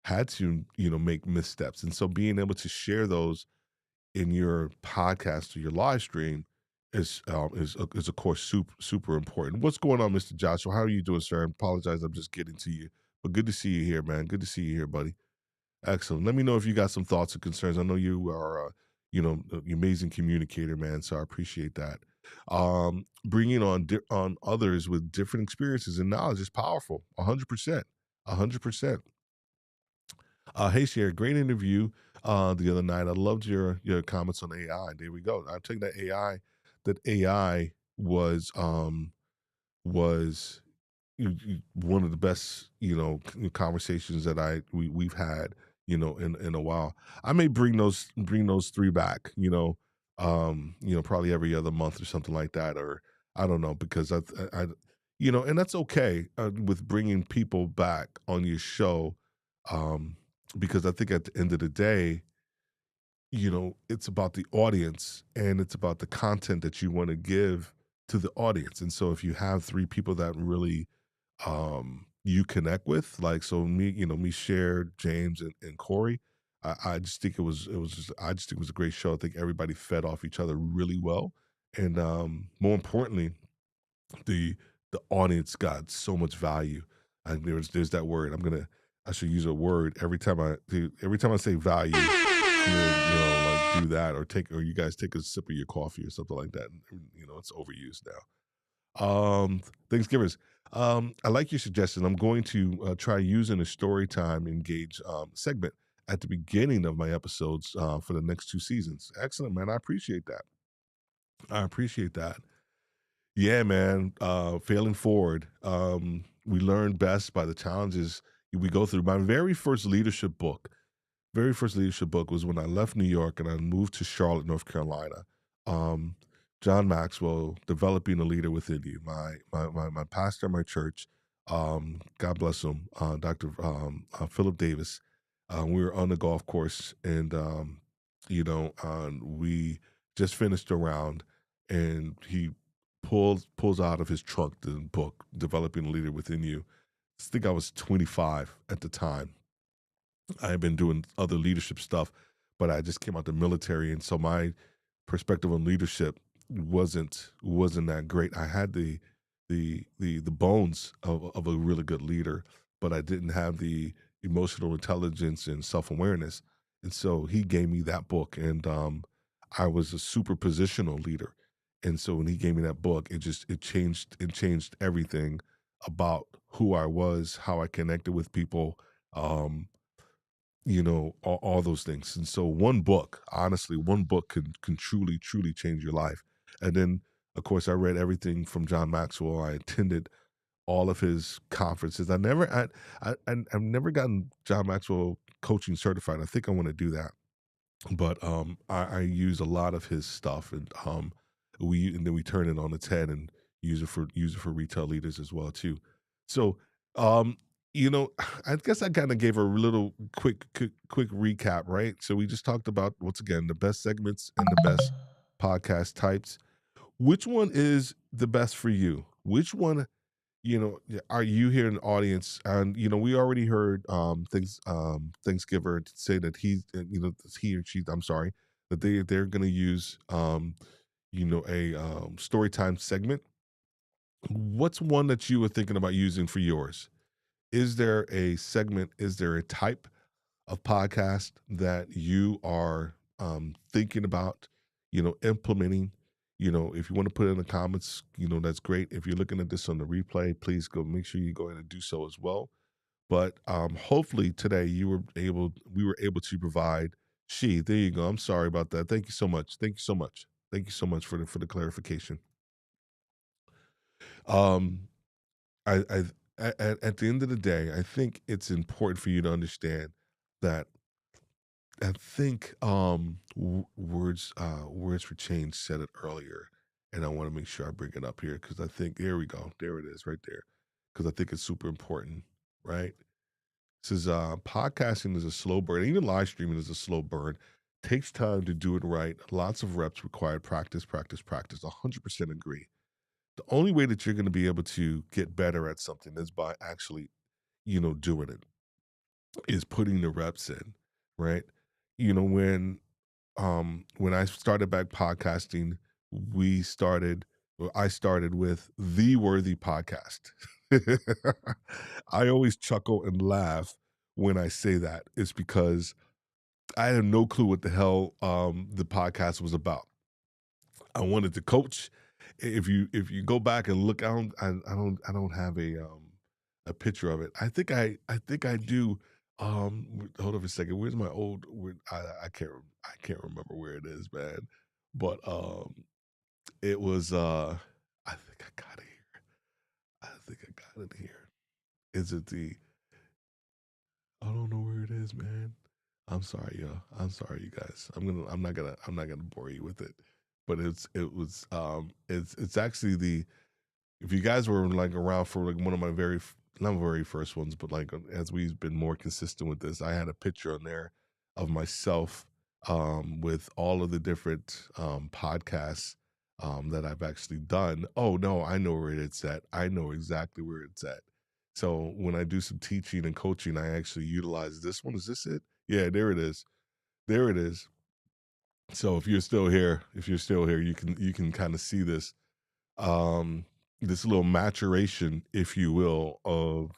Speaker 1: had to, make missteps. And so being able to share those in your podcast or your live stream is of course super important. What's going on, Mr. Joshua? How are you doing, sir? I apologize, I'm just getting to you. But good to see you here, man. Good to see you here, buddy. Excellent. Let me know if you got some thoughts or concerns. I know you are, an amazing communicator, man. So I appreciate that. Bringing on others with different experiences and knowledge is powerful. 100%. 100%. Hey, Sherry, great interview the other night. I loved your comments on AI. There we go. I take that AI was one of the best conversations that we've had in a while. I may bring those three back, probably every other month or something like that, or I don't know, because and that's okay with bringing people back on your show, um because I think at the end of the day, it's about the audience and it's about the content that you want to give to the audience. And so if you have three people that really you connect with, like, so me shared James and Corey, I just think I just think it was a great show. I think everybody fed off each other really well. And more importantly, the the audience got so much value. And there's that word. I should use a word every time I say value. Like do that or you guys take a sip of your coffee or something like that. And, it's overused now. Thanksgivers. I like your suggestion. I'm going to try using a story time engage segment at the beginning of my episodes for the next two seasons. Excellent, man. I appreciate that. I appreciate that. Yeah, man. Failing forward. We learn best by the challenges we go through. My very first leadership book was when I left New York and I moved to Charlotte, North Carolina. Um, John Maxwell, Developing a Leader Within You. My pastor at my church, God bless him, Dr. Philip Davis. We were on the golf course, and we just finished a round, and he pulls out of his trunk the book, Developing a Leader Within You. I think I was 25 at the time. I had been doing other leadership stuff, but I just came out the military, and so my perspective on leadership wasn't that great. I had the bones of a really good leader, but I didn't have the emotional intelligence and self awareness. And so he gave me that book, and I was a super positional leader. And so when he gave me that book, it changed everything about who I was, how I connected with people, um, all those things. And so one book, honestly, one book can truly, truly change your life. And then, of course, I read everything from John Maxwell. I attended all of his conferences. I've never gotten John Maxwell coaching certified. I think I want to do that, but I use a lot of his stuff, and then we turn it on its head and use it for retail leaders as well too. So um, I guess I kind of gave a little quick recap, right? So we just talked about, once again, the best segments and the best podcast types. Which one is the best for you? Which one, are you here in the audience? And we already heard Thanksgiver say that he or she, I'm sorry, that they're going to use a story time segment. What's one that you were thinking about using for yours? Is there a segment? Is there a type of podcast that you are thinking about, implementing? If you want to put it in the comments, that's great. If you're looking at this on the replay, please go make sure you go ahead and do so as well. But hopefully today we were able to provide. There you go. I'm sorry about that. Thank you so much. Thank you so much. Thank you so much for the clarification. Um, I at the end of the day, I think it's important for you to understand that I think words for change said it earlier, and I want to make sure I bring it up here because I think, there we go, there it is, right there, because I think it's super important, right? It says podcasting is a slow burn, even live streaming is a slow burn. Takes time to do it right. Lots of reps required. Practice, practice, practice. 100% agree. The only way that you're going to be able to get better at something is by actually, doing it, is putting the reps in, right? When I started back podcasting, we started I started with the Worthy Podcast. I always chuckle and laugh when I say that. It's because I had no clue what the hell the podcast was about. I wanted to coach. If you go back and look, I don't have a picture of it. I think I do. Hold on a second. Where's my old? I can't remember where it is, man. But it was. I think I got it here. I think I got it here. Is it the? I don't know where it is, man. I'm sorry, yo. I'm sorry, you guys. I'm not gonna bore you with it. But it's actually the, if you guys were like around for like one of my not very first ones, but like as we've been more consistent with this, I had a picture on there of myself with all of the different podcasts that I've actually done. Oh no, I know where it's at. I know exactly where it's at. So when I do some teaching and coaching, I actually utilize this one. Is this it? Yeah, there it is. There it is. So if you're still here, you can kind of see um, this little maturation, if you will, of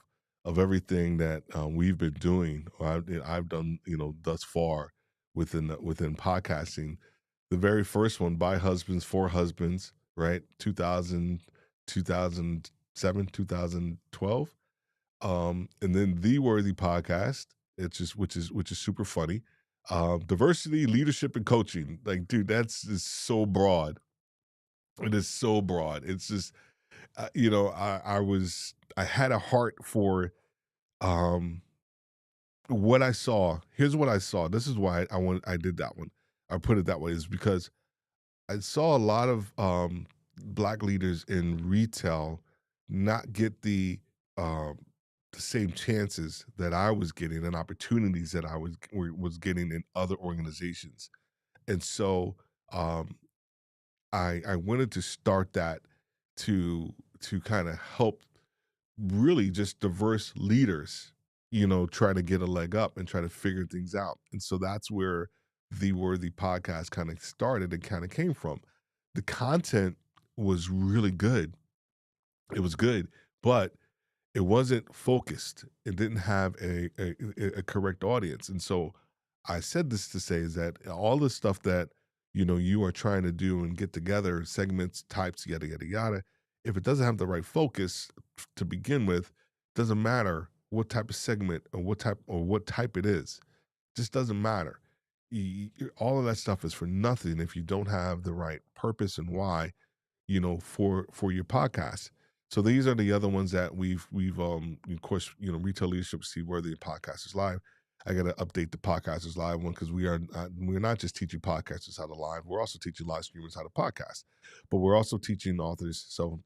Speaker 1: everything that we've been doing, or I've done, thus far within podcasting. The very first one, by husbands for husbands, right? 2007, 2012, and then the Worthy Podcast. It's just which is super funny. Diversity, leadership, and coaching. Like, dude, that's just so broad. It is so broad. It's just I had a heart for um what I saw. Here's what I saw. This is why I did that one. I put it that way, is because I saw a lot of black leaders in retail not get um the same chances that I was getting, and opportunities that I was getting in other organizations. And so um I wanted to start that to kind of help really just diverse leaders, try to get a leg up and try to figure things out. And so that's where the Worthy Podcast kind of started and kind of came from. The content was really good. It was good, but it wasn't focused. It didn't have a correct audience. And so I said this to say is that all the stuff that you are trying to do and get together, segments, types, yada yada yada, if it doesn't have the right focus to begin with, doesn't matter what type of segment or what type it is. Just doesn't matter. All of that stuff is for nothing if you don't have the right purpose and why, for your podcast. So these are the other ones that we've of course, retail leadership see worthy podcast is live. I got to update the podcast is live one because we're not just teaching podcasters how to live. We're also teaching live streamers how to podcast, but we're also teaching authors. So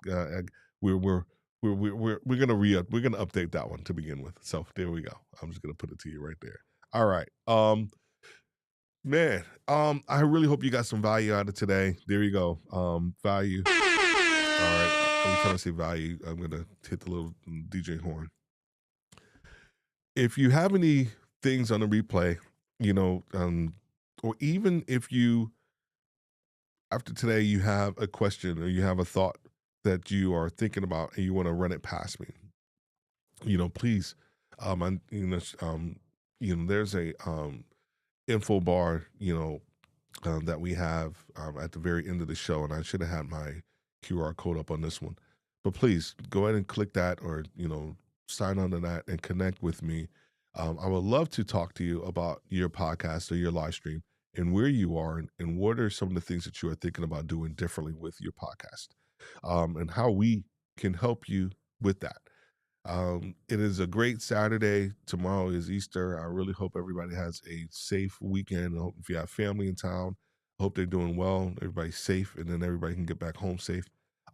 Speaker 1: we're we're we're gonna update that one to begin with. So there we go. I'm just gonna put it to you right there. All right. Man, I really hope you got some value out of today. There you go. Value. All right. Every time I say value, I'm gonna hit the little DJ horn. If you have any things on the replay, or even if you after today you have a question or you have a thought that you are thinking about and you want to run it past me, please, I, there's a info bar, that we have at the very end of the show, and I should have had my QR code up on this one. But please go ahead and click that, or sign on to that and connect with me. I would love to talk to you about your podcast or your live stream and where you are, and what are some of the things that you are thinking about doing differently with your podcast, and how we can help you with that. It is a great Saturday. Tomorrow is Easter. I really hope everybody has a safe weekend. I hope if you have family in town, I hope they're doing well. Everybody's safe, and then everybody can get back home safe.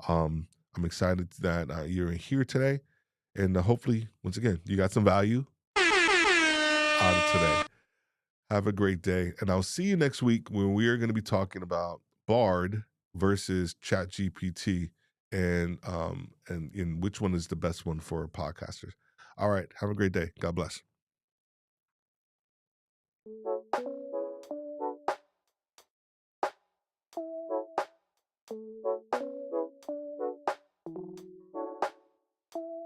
Speaker 1: I'm excited that you're here today, and hopefully, once again, you got some value out of today. Have a great day, and I'll see you next week when we are going to be talking about Bard versus ChatGPT, and in which one is the best one for podcasters. All right, have a great day. God bless.